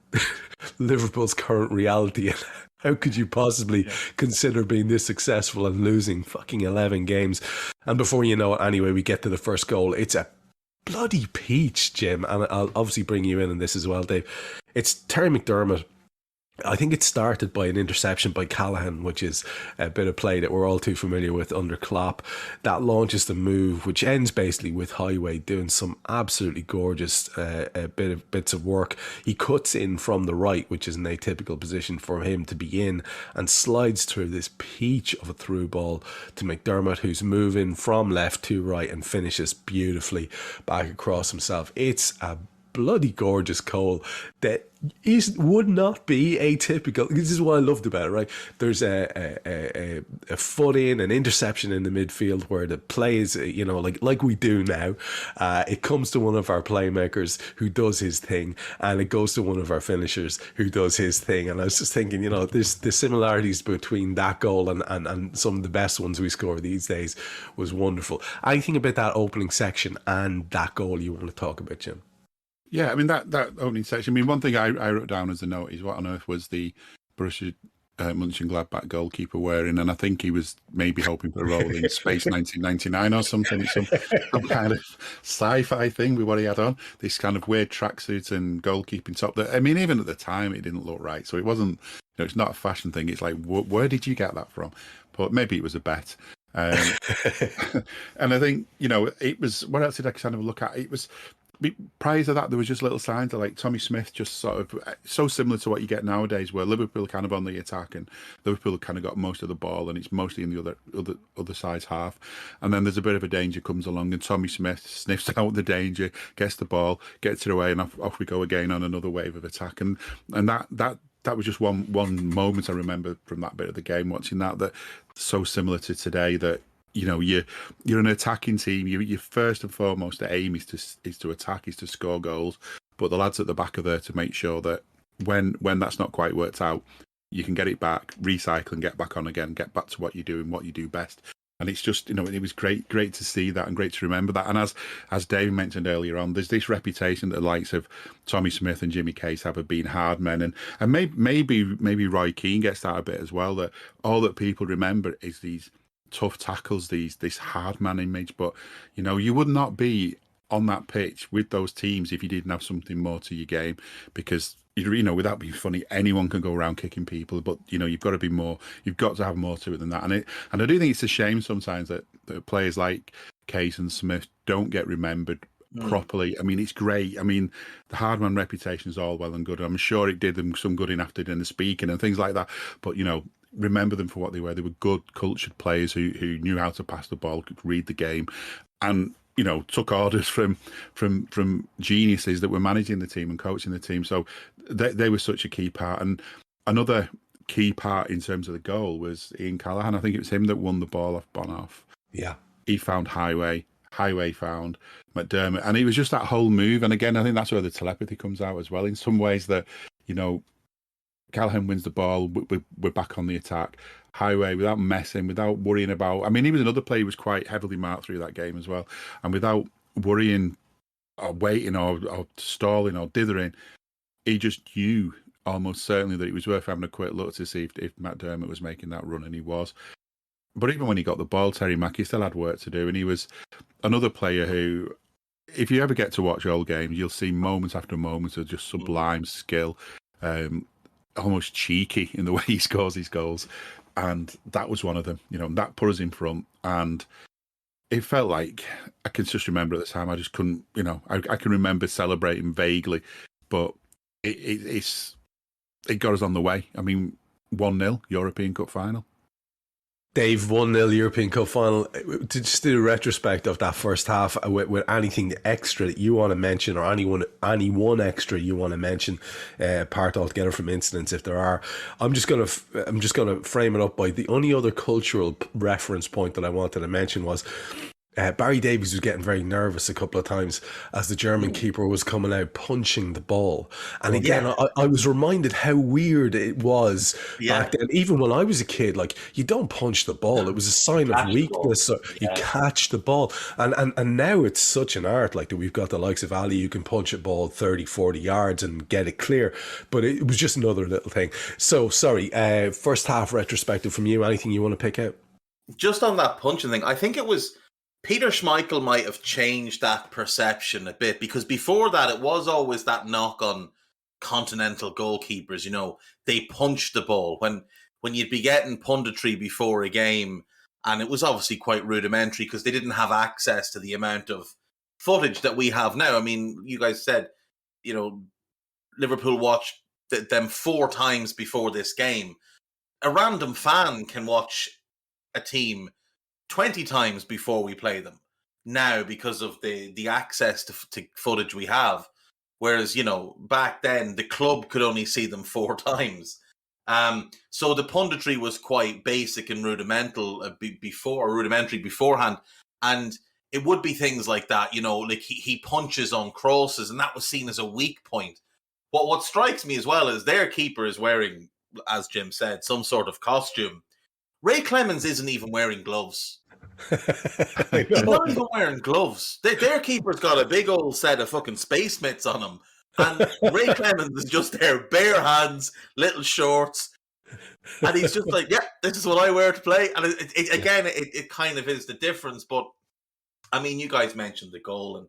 Liverpool's current reality and how could you possibly consider being this successful and losing fucking 11 games? And before you know it, anyway, we get to the first goal. It's a bloody peach, Jim. And I'll obviously bring you in on this as well, Dave. It's Terry McDermott. I think it started by an interception by Callahan, which is a bit of play that we're all too familiar with under Klopp. That launches the move, which ends basically with Heighway doing some absolutely gorgeous bits of work. He cuts in from the right, which is an atypical position for him to be in, and slides through this peach of a through ball to McDermott, who's moving from left to right and finishes beautifully back across himself. It's a bloody gorgeous goal that would not be atypical. This is what I loved about it, right? There's a foot in, an interception in the midfield where the play is, like we do now. It comes to one of our playmakers who does his thing, and it goes to one of our finishers who does his thing. And I was just thinking, there's the similarities between that goal and some of the best ones we score these days was wonderful. Anything about that opening section and that goal you want to talk about, Jim? Yeah, I mean, that opening section, I mean, one thing I wrote down as a note is what on earth was the Borussia Mönchengladbach goalkeeper wearing, and I think he was maybe hoping for a role in Space 1999 or something, some kind of sci-fi thing with what he had on, this kind of weird tracksuit and goalkeeping top that, I mean, even at the time, it didn't look right, so it wasn't, it's not a fashion thing, it's like, where did you get that from? But maybe it was a bet. And I think, it was, what else did I kind of look at? It was, prior to that, there was just little signs of like Tommy Smith, just sort of so similar to what you get nowadays, where Liverpool kind of on the attack and Liverpool kind of got most of the ball, and it's mostly in the other side's half. And then there's a bit of a danger comes along, and Tommy Smith sniffs out the danger, gets the ball, gets it away, and off we go again on another wave of attack. And that was just one moment I remember from that bit of the game, watching that so similar to today that. You're an attacking team. You first and foremost, the aim is to attack, is to score goals. But the lads at the back are there to make sure that when that's not quite worked out, you can get it back, recycle, and get back on again, get back to what you do and what you do best. And it's just, it was great to see that and great to remember that. And as Dave mentioned earlier on, there's this reputation that the likes of Tommy Smith and Jimmy Case have been hard men, and maybe Roy Keane gets that a bit as well. That all that people remember is these tough tackles, this hard man image, but you would not be on that pitch with those teams if you didn't have something more to your game, because without being funny, anyone can go around kicking people, but you've got to be more, you've got to have more to it than that. And I do think it's a shame sometimes that players like Case and Smith don't get remembered properly. I mean, it's great. I mean, the hard man reputation is all well and good. I'm sure it did them some good in after dinner speaking and things like that, but remember them for what they were. They were good, cultured players who knew how to pass the ball, could read the game, and took orders from geniuses that were managing the team and coaching the team. So they were such a key part. And another key part in terms of the goal was Ian Callahan. I think it was him that won the ball off Bonoff. Yeah, he found Heighway found McDermott, and it was just that whole move. And again, I think that's where the telepathy comes out as well. In some ways, that Callahan wins the ball, we're back on the attack. Heighway, without messing, without worrying about... I mean, he was another player who was quite heavily marked through that game as well. And without worrying or waiting or stalling or dithering, he just knew almost certainly that it was worth having a quick look to see if McDermott was making that run, and he was. But even when he got the ball, Terry Mackey still had work to do, and he was another player who, if you ever get to watch old games, you'll see moments after moments of just sublime skill, almost cheeky in the way he scores his goals. And that was one of them, that put us in front. And it felt like, I can just remember at the time, I just couldn't, I can remember celebrating vaguely, but it got us on the way. I mean, 1-0 European Cup final. Dave, 1-0 European Cup final. To just do a retrospect of that first half with anything extra that you want to mention, or any one extra you want to mention, apart altogether from incidents if there are. I'm just gonna frame it up by the only other cultural reference point that I wanted to mention was Barry Davies was getting very nervous a couple of times as the German keeper was coming out punching the ball. And again, I was reminded how weird it was back then. Even when I was a kid, like, you don't punch the ball. It was a sign of weakness. So you catch the ball. And now it's such an art, like that we've got the likes of Ali who can punch a ball 30, 40 yards and get it clear. But it was just another little thing. So, sorry, first half retrospective from you. Anything you want to pick out? Just on that punching thing, I think it was Peter Schmeichel might have changed that perception a bit, because before that, it was always that knock on continental goalkeepers. You know, they punched the ball when you'd be getting punditry before a game, and it was obviously quite rudimentary because they didn't have access to the amount of footage that we have now. I mean, you guys said, you know, Liverpool watched them 4 times before this game. A random fan can watch a team 20 times before we play them now because of the access to footage we have. Whereas, you know, back then the club could only see them 4 times. So the punditry was quite basic and rudimental rudimentary beforehand. And it would be things like that, you know, like he punches on crosses, and that was seen as a weak point. What strikes me as well is their keeper is wearing, as Jim said, some sort of costume. Ray Clemens isn't even wearing gloves. He's not even wearing gloves. Their keeper's got a big old set of fucking space mitts on him. And Ray Clemens is just there, bare hands, little shorts. And he's just like, yeah, this is what I wear to play. And it kind of is the difference. But, I mean, you guys mentioned the goal. And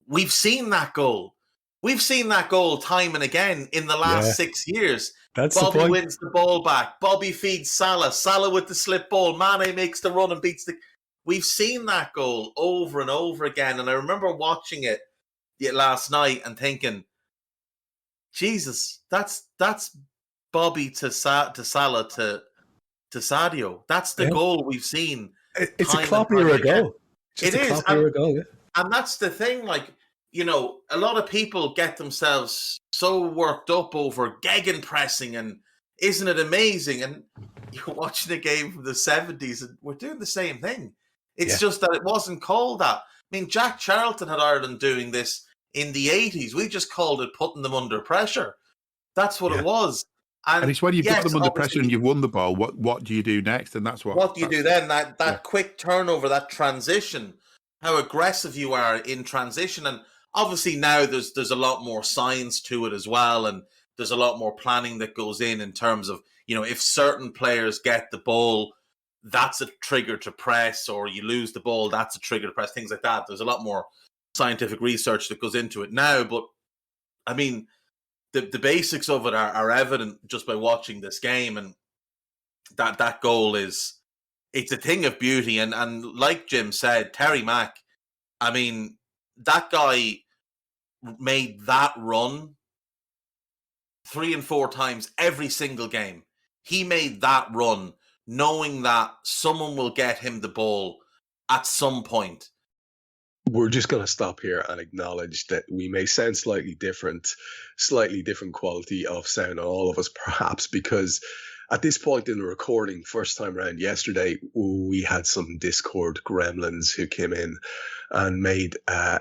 we've seen that goal. We've seen that goal time and again in the last 6 years. That's Bobby wins the ball back. Bobby feeds Salah. Salah with the slip ball. Mane makes the run and beats the... We've seen that goal over and over again. And I remember watching it last night and thinking, Jesus, that's Bobby to Salah to Sadio. That's the goal we've seen. It's a Klopp era goal. It is. And that's the thing, like, you know, a lot of people get themselves so worked up over gegenpressing and isn't it amazing? And you're watching a game from the 70s and we're doing the same thing. It's just that it wasn't called that. I mean, Jack Charlton had Ireland doing this in the 80s. We just called it putting them under pressure. That's what it was. And it's when you've got them under pressure and you've won the ball, what do you do next? And that's what do you do then? That quick turnover, that transition, how aggressive you are in transition. And obviously now there's a lot more science to it as well, and there's a lot more planning that goes in terms of, you know, if certain players get the ball, that's a trigger to press, or you lose the ball, that's a trigger to press, things like that. There's a lot more scientific research that goes into it now. But, I mean, the basics of it are evident just by watching this game, and that goal it's a thing of beauty. And like Jim said, Terry Mack, I mean, that guy made that run 3 and 4 times every single game. He made that run knowing that someone will get him the ball at some point. We're just going to stop here and acknowledge that we may sound slightly different quality of sound on all of us, perhaps, because at this point in the recording, first time around yesterday, we had some Discord gremlins who came in and made a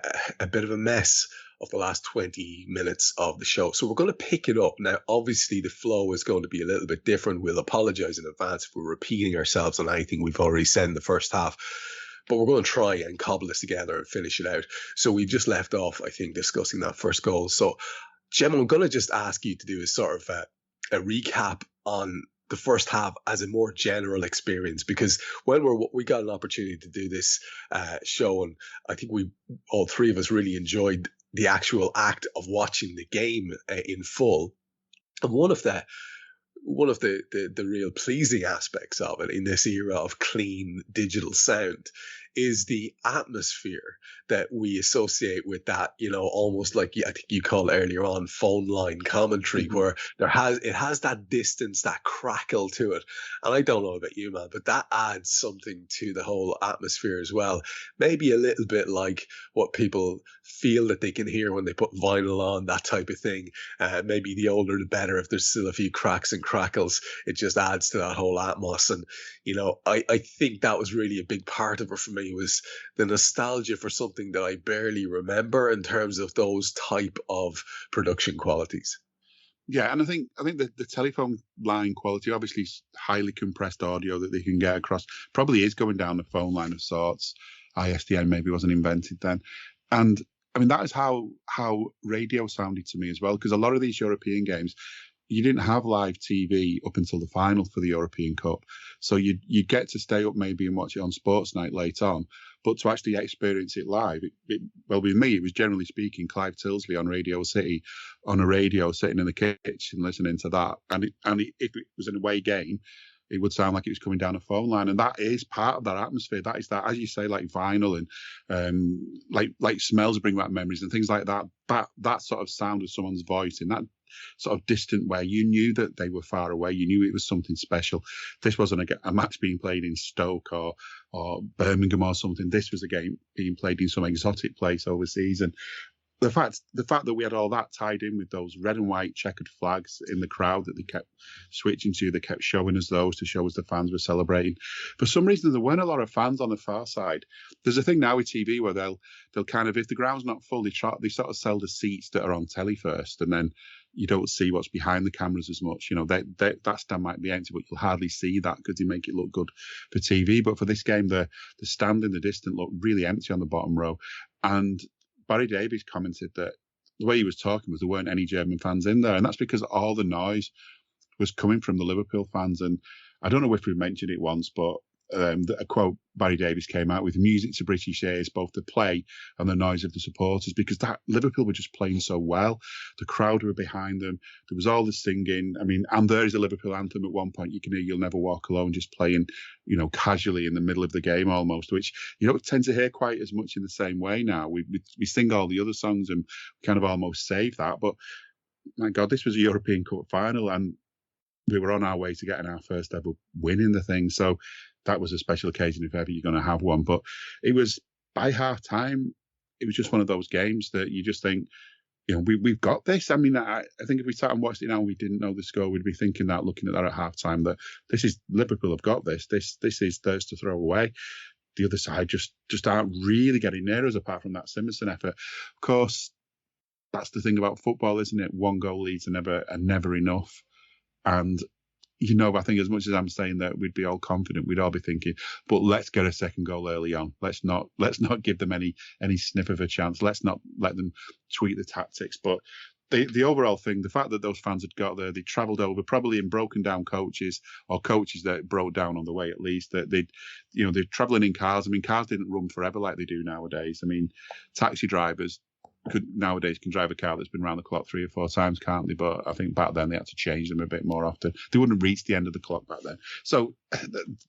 bit of a mess of the last 20 minutes of the show. So we're going to pick it up. Now, obviously, the flow is going to be a little bit different. We'll apologize in advance if we're repeating ourselves on anything we've already said in the first half. But we're going to try and cobble this together and finish it out. So we just left off, I think, discussing that first goal. So, Jim, I'm going to just ask you to do a sort of a recap on the first half as a more general experience, because when we got an opportunity to do this show, and I think all three of us really enjoyed the actual act of watching the game in full. And one of the real pleasing aspects of it in this era of clean digital sound is the atmosphere that we associate with that, you know, almost like I think you called earlier on phone line commentary, where it has that distance, that crackle to it. And I don't know about you, man, but that adds something to the whole atmosphere as well. Maybe a little bit like what people feel that they can hear when they put vinyl on, that type of thing. Maybe the older the better. If there's still a few cracks and crackles, it just adds to that whole atmos. And, you know, I think that was really a big part of it for me. me was the nostalgia for something that I barely remember in terms of those type of production qualities. Yeah, and I think the telephone line quality, obviously highly compressed audio that they can get across, probably is going down the phone line of sorts. ISDN maybe wasn't invented then. And I mean, that is how radio sounded to me as well, because a lot of these European games, you didn't have live TV up until the final for the European Cup. So you get to stay up maybe and watch it on Sports Night late on, but to actually experience it live, well, with me, it was generally speaking Clive Tilsley on Radio City, on a radio, sitting in the kitchen listening to that. And if it was an away game, it would sound like it was coming down a phone line, and that is part of that atmosphere. That is that, as you say, like vinyl and like smells bring back memories and things like that. That sort of sound of someone's voice in that sort of distant way, you knew that they were far away. You knew it was something special. This wasn't a match being played in Stoke or Birmingham or something. This was a game being played in some exotic place overseas, and the fact that we had all that tied in with those red and white checkered flags in the crowd that they kept switching to, they kept showing us those to show us the fans were celebrating. For some reason, there weren't a lot of fans on the far side. There's a thing now with TV where they'll kind of, if the ground's not full, they sort of sell the seats that are on telly first, and then you don't see what's behind the cameras as much. You know, that stand might be empty, but you'll hardly see that because they make it look good for TV. But for this game, the stand in the distance looked really empty on the bottom row, and Barry Davies commented that the way he was talking was there weren't any German fans in there, and that's because all the noise was coming from the Liverpool fans. And I don't know if we've mentioned it once, but a quote Barry Davies came out with: music to British ears, both the play and the noise of the supporters, because that Liverpool were just playing so well. The crowd were behind them. There was all the singing. I mean, and there is a Liverpool anthem at one point. You can hear "You'll Never Walk Alone" just playing, you know, casually in the middle of the game almost, which you don't tend to hear quite as much in the same way now. We sing all the other songs and kind of almost save that. But my God, this was a European Cup final, and we were on our way to getting our first ever win in the thing. So that was a special occasion if ever you're going to have one. But it was, by half time, it was just one of those games that you just think, you know, we've got this. I mean, I think if we sat and watched it now and we didn't know the score, we'd be thinking that, looking at that at half time, that this is Liverpool have got this. This is theirs to throw away. The other side just aren't really getting near us, apart from that Simonsen effort. Of course, that's the thing about football, isn't it? One goal leads are never enough. And you know, I think as much as I'm saying that we'd be all confident, we'd all be thinking, but let's get a second goal early on. Let's not give them any sniff of a chance. Let's not let them tweak the tactics. But the overall thing, the fact that those fans had got there, they travelled over probably in broken down coaches, or coaches that broke down on the way at least, that they're travelling in cars. I mean, cars didn't run forever like they do nowadays. I mean, taxi drivers nowadays can drive a car that's been around the clock 3 or 4 times, can't they? But I think back then they had to change them a bit more often. They wouldn't reach the end of the clock back then. So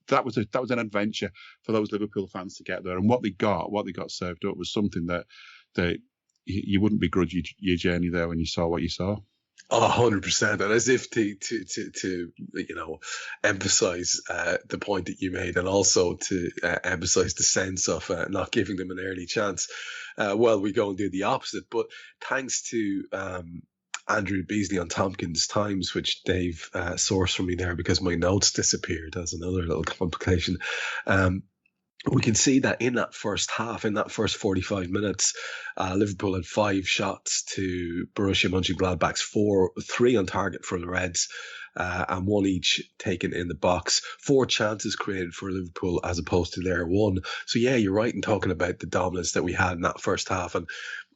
that was an adventure for those Liverpool fans to get there. And what they got served up was something that you wouldn't begrudge your journey there when you saw what you saw. Oh, 100%. And as if to emphasize the point that you made, and also to emphasize the sense of not giving them an early chance, well, we go and do the opposite. But thanks to Andrew Beasley on Tompkins Times, which Dave sourced for me there because my notes disappeared. That's another little complication. We can see that in that first half, in that first 45 minutes, Liverpool had 5 shots to Borussia Mönchengladbach's 3 on target for the Reds, and 1 each taken in the box. 4 chances created for Liverpool as opposed to their 1. So yeah, you're right in talking about the dominance that we had in that first half, and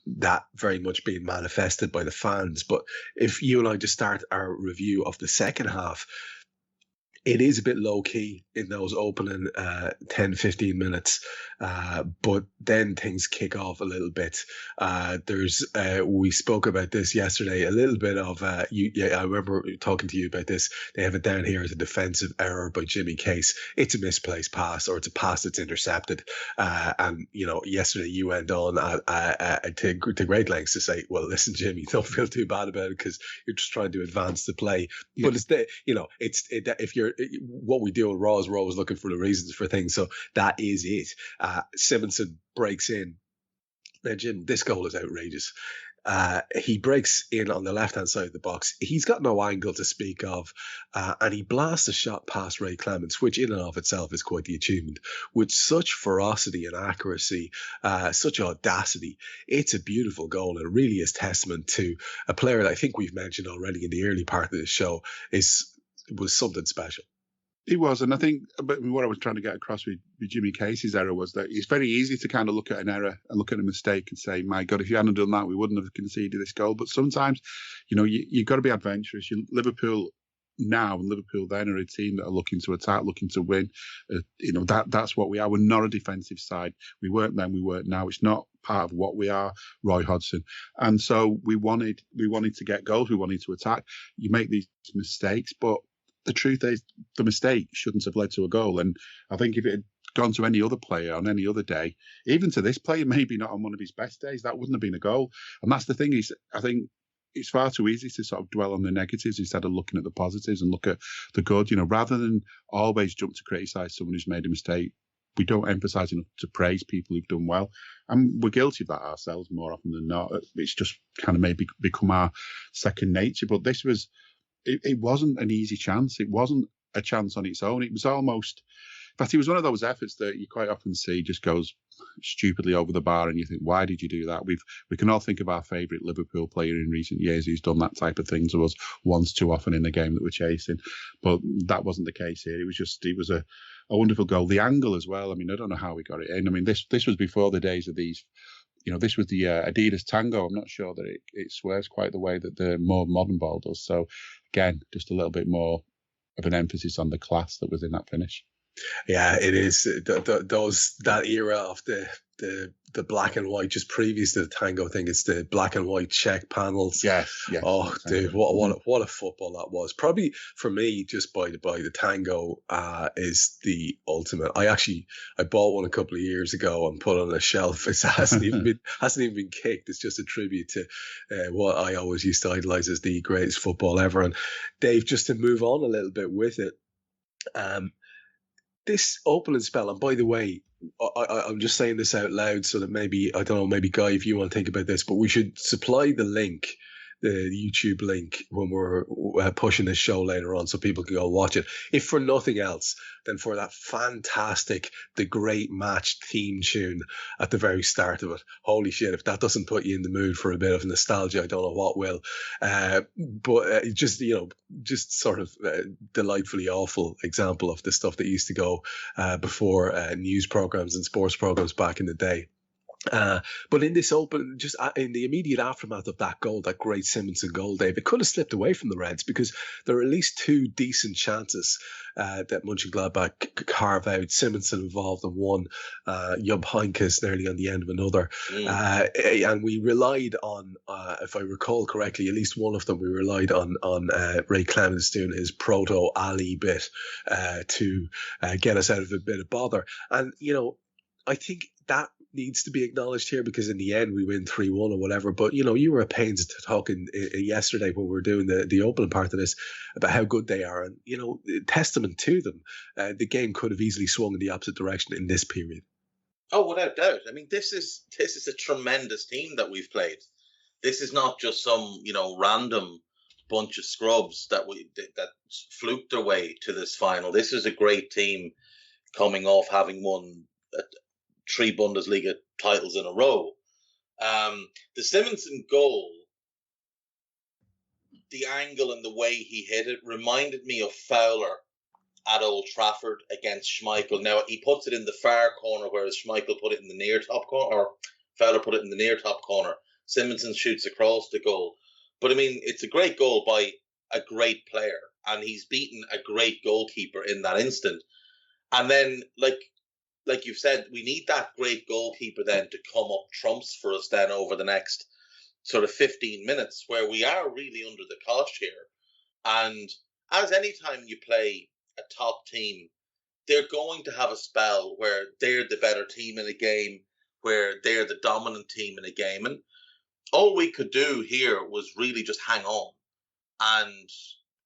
that very much being manifested by the fans. But if you and I just start our review of the second half, it is a bit low-key in those opening 10-15 minutes, but then things kick off a little bit. We spoke about this yesterday, a little bit of, I remember talking to you about this. They have it down here as a defensive error by Jimmy Case. It's a misplaced pass, or it's a pass that's intercepted. And, yesterday you went on to great lengths to say, well, listen, Jimmy, don't feel too bad about it because you're just trying to advance the play. Yeah. But what we do on Raw is we're always looking for the reasons for things. So that is it. Simonsen breaks in. Now, Jim, this goal is outrageous. He breaks in on the left-hand side of the box. He's got no angle to speak of, and he blasts a shot past Ray Clements, which in and of itself is quite the achievement. With such ferocity and accuracy, such audacity, it's a beautiful goal, and it really is testament to a player that I think we've mentioned already in the early part of the show was something special. He was, and I think what I was trying to get across with Jimmy Casey's error was that it's very easy to kind of look at an error and look at a mistake and say, my God, if you hadn't done that, we wouldn't have conceded this goal. But sometimes, you've got to be adventurous. Liverpool now and Liverpool then are a team that are looking to attack, looking to win. That's what we are. We're not a defensive side. We weren't then, we weren't now. It's not part of what we are, Roy Hodgson. And so we wanted to get goals. We wanted to attack. You make these mistakes, but the truth is the mistake shouldn't have led to a goal. And I think if it had gone to any other player on any other day, even to this player, maybe not on one of his best days, that wouldn't have been a goal. And that's the thing is, I think it's far too easy to sort of dwell on the negatives instead of looking at the positives and look at the good. Rather than always jump to criticise someone who's made a mistake, we don't emphasise enough to praise people who've done well. And we're guilty of that ourselves more often than not. It's just kind of maybe become our second nature. But this was... It wasn't an easy chance. It wasn't a chance on its own. It was almost, in fact, it was one of those efforts that you quite often see just goes stupidly over the bar, and you think, why did you do that? We can all think of our favourite Liverpool player in recent years who's done that type of thing to us once too often in the game that we're chasing, but that wasn't the case here. It was a wonderful goal. The angle as well. I mean, I don't know how we got it in. I mean, this was before the days of these. This was the Adidas Tango. I'm not sure that it swerves quite the way that the more modern ball does. So, again, just a little bit more of an emphasis on the class that was in that finish. Yeah, it is. That era of the black and white, just previous to the Tango thing, it's the black and white check panels. Yes. Oh, dude, what a football that was. Probably for me, just by the Tango is the ultimate. I bought one a couple of years ago and put it on a shelf. It hasn't even been kicked. It's just a tribute to what I always used to idolize as the greatest football ever. And Dave, just to move on a little bit with it, this opening spell, and by the way, I'm just saying this out loud so that maybe Guy, if you want to think about this, but we should supply the link, the YouTube link, when we're pushing this show later on so people can go watch it. If for nothing else, then for that fantastic The Great Match theme tune at the very start of it. Holy shit, if that doesn't put you in the mood for a bit of nostalgia, I don't know what will. Just sort of delightfully awful example of the stuff that used to go before news programs and sports programs back in the day. But in this open, just in the immediate aftermath of that goal, that great Simonsen goal, Dave, it could have slipped away from the Reds because there are at least two decent chances that Mönchengladbach carve out. Simonsen involved in one, Jupp Heynckes nearly on the end of another. And we relied on, if I recall correctly, at least one of them, we relied on Ray Clements doing his proto-Ali bit to get us out of a bit of bother. And, I think that needs to be acknowledged here because in the end we win 3-1 or whatever. But, you were at pains to talk yesterday when we were doing the opening part of this about how good they are. And, testament to them, the game could have easily swung in the opposite direction in this period. Oh, without doubt. I mean, this is a tremendous team that we've played. This is not just some, random bunch of scrubs that fluked their way to this final. This is a great team coming off having won 3 Bundesliga titles in a row. The Simonsen goal, the angle and the way he hit it reminded me of Fowler at Old Trafford against Schmeichel. Now, he puts it in the far corner, whereas Schmeichel put it in the near top corner, or Fowler put it in the near top corner. Simonsen shoots across the goal. But, I mean, it's a great goal by a great player, and he's beaten a great goalkeeper in that instant. And then, like you've said, we need that great goalkeeper then to come up trumps for us then over the next sort of 15 minutes where we are really under the cosh here. And as any time you play a top team, they're going to have a spell where they're the better team in a game, where they're the dominant team in a game. And all we could do here was really just hang on and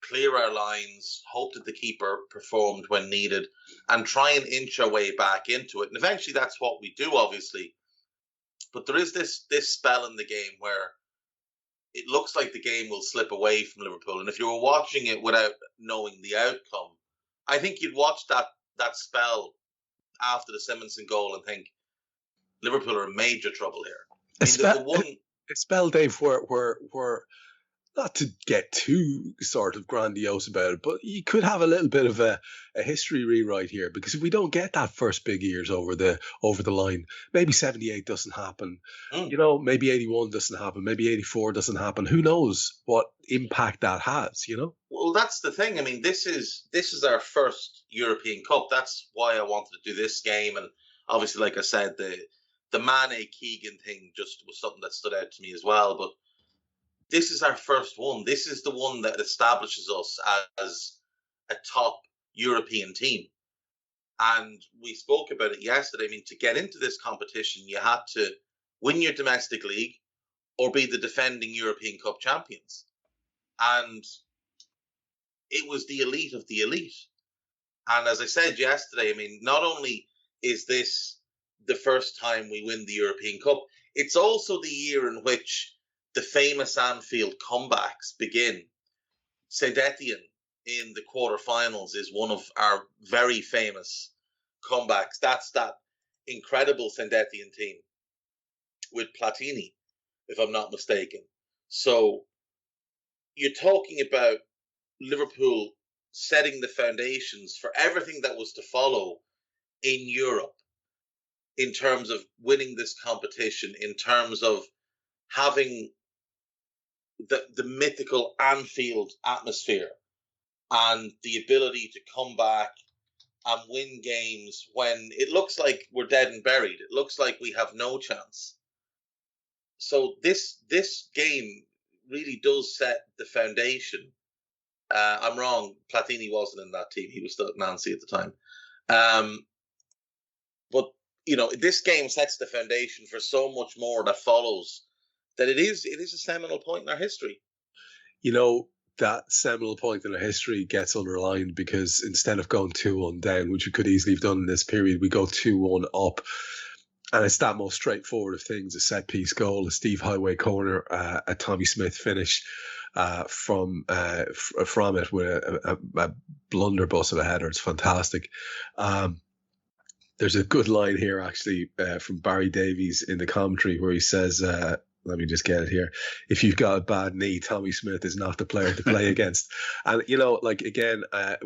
clear our lines, hope that the keeper performed when needed, and try and inch our way back into it. And eventually that's what we do, obviously. But there is this spell in the game where it looks like the game will slip away from Liverpool. And if you were watching it without knowing the outcome, I think you'd watch that spell after the Simonson goal and think Liverpool are in major trouble here. A spell, Dave, where not to get too sort of grandiose about it, but you could have a little bit of a history rewrite here, because if we don't get that first big years over the line, maybe 78 doesn't happen. Maybe 81 doesn't happen. Maybe 84 doesn't happen. Who knows what impact that has? Well, that's the thing. I mean, this is our first European Cup. That's why I wanted to do this game, and obviously, like I said, the Mane Keegan thing just was something that stood out to me as well. But this is our first one. This is the one that establishes us as a top European team. And we spoke about it yesterday. I mean, to get into this competition, you had to win your domestic league or be the defending European Cup champions. And it was the elite of the elite. And as I said yesterday, I mean, not only is this the first time we win the European Cup, it's also the year in which the famous Anfield comebacks begin. St Etienne in the quarterfinals is one of our very famous comebacks. That's that incredible St Etienne team with Platini, if I'm not mistaken. So you're talking about Liverpool setting the foundations for everything that was to follow in Europe in terms of winning this competition, in terms of having the mythical Anfield atmosphere and the ability to come back and win games when it looks like we're dead and buried. It looks like we have no chance. So this game really does set the foundation. I'm wrong. Platini wasn't in that team. He was still at Nancy at the time. But, this game sets the foundation for so much more that follows, that it is a seminal point in our history. That seminal point in our history gets underlined because instead of going 2-1 down, which we could easily have done in this period, we go 2-1 up. And it's that most straightforward of things: a set-piece goal, a Steve Heighway corner, a Tommy Smith finish from it with a blunderbuss of a header. It's fantastic. There's a good line here, actually, from Barry Davies in the commentary where he says, let me just get it here: if you've got a bad knee, Tommy Smith is not the player to play against. And, again, I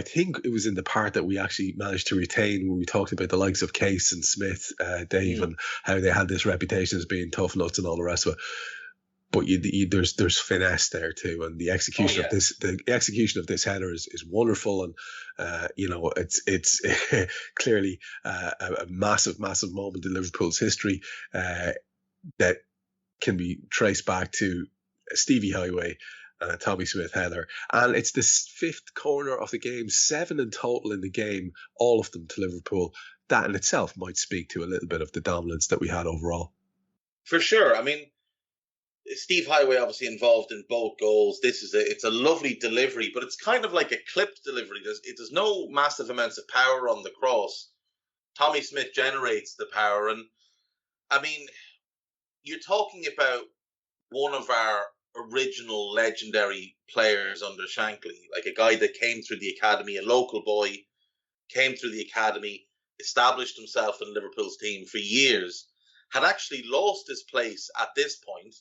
think it was in the part that we actually managed to retain when we talked about the likes of Case and Smith, Dave, and how they had this reputation as being tough nuts and all the rest of it. But there's finesse there too, and the execution of this header is wonderful, and it's clearly a massive moment in Liverpool's history that can be traced back to Stevie Heighway and a Tommy Smith header. And it's the fifth corner of the game, 7 in total in the game, all of them to Liverpool. That in itself might speak to a little bit of the dominance that we had overall. For sure. I mean, Steve Heighway obviously involved in both goals. It's a lovely delivery, but it's kind of like a clipped delivery. There's no massive amounts of power on the cross. Tommy Smith generates the power, and I mean, you're talking about one of our original legendary players under Shankly, like a guy that came through the academy, a local boy, came through the academy, established himself in Liverpool's team for years, had actually lost his place at this point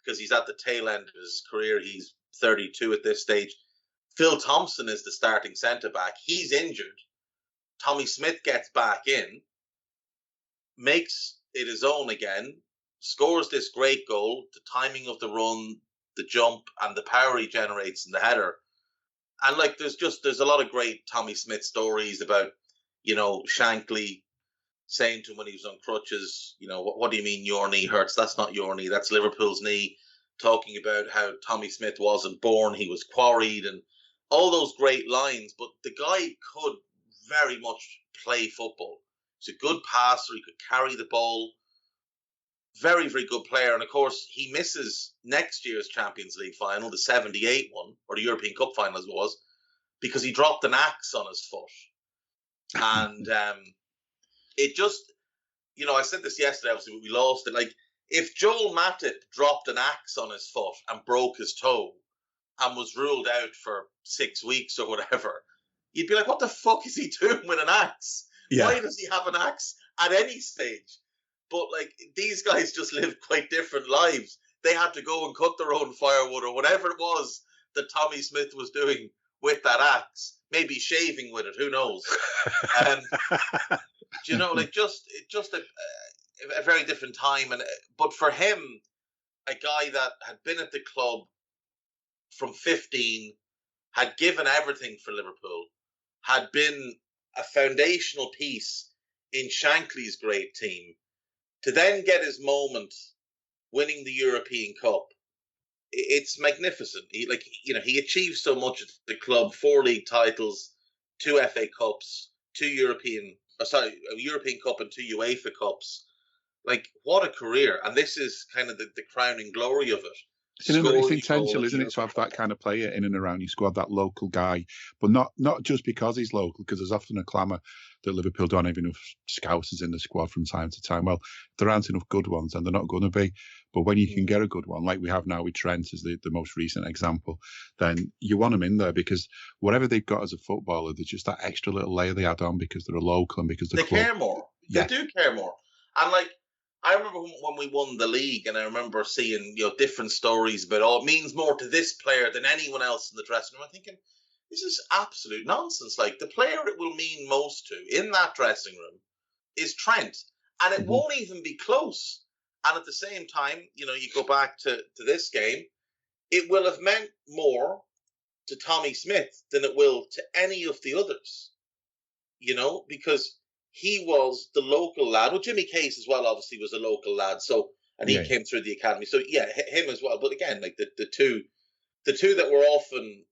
because he's at the tail end of his career. He's 32 at this stage. Phil Thompson is the starting centre-back. He's injured. Tommy Smith gets back in, makes it his own again, scores this great goal, the timing of the run, the jump, and the power he generates in the header. And there's a lot of great Tommy Smith stories about, Shankly saying to him when he was on crutches, what do you mean your knee hurts? That's not your knee, that's Liverpool's knee. Talking about how Tommy Smith wasn't born, he was quarried, and all those great lines. But the guy could very much play football. He's a good passer, he could carry the ball. Very, very good player. And of course, he misses next year's Champions League final, the 78 one, or the European Cup final as it was, because he dropped an axe on his foot. And it just, I said this yesterday, obviously, we lost it. if Joel Matip dropped an axe on his foot and broke his toe and was ruled out for 6 weeks or whatever, you'd be like, what the fuck is he doing with an axe? Yeah. Why does he have an axe at any stage? But like, these guys just lived quite different lives. They had to go and cut their own firewood or whatever it was that Tommy Smith was doing with that axe. Maybe shaving with it, who knows? You know, like just a very different time. But for him, a guy that had been at the club from 15, had given everything for Liverpool, had been a foundational piece in Shankly's great team, to then get his moment winning the European Cup, it's magnificent. He achieved so much at the club: 4 league titles, 2 FA Cups, a European Cup and 2 UEFA Cups. Like, what a career. And this is kind of the crowning glory of it. It's intentional, isn't it, to have that kind of player in and around your squad, that local guy, but not just because he's local, because there's often a clamour that Liverpool don't have enough scousers in the squad from time to time. Well, there aren't enough good ones, and they're not going to be. But when you can get a good one, like we have now with Trent as the most recent example, then you want them in there, because whatever they've got as a footballer, there's just that extra little layer they add on because they're a local and because they care more. Yeah. They do care more. And like, I remember when we won the league, and I remember seeing different stories about, it means more to this player than anyone else in the dressing room. I'm thinking, this is absolute nonsense. Like, the player it will mean most to in that dressing room is Trent, and it won't even be close. And at the same time, you go back to this game, it will have meant more to Tommy Smith than it will to any of the others, because he was the local lad. Well, Jimmy Case as well, obviously, was a local lad. So, and he came through the academy. So, yeah, him as well. But again, like the two that were often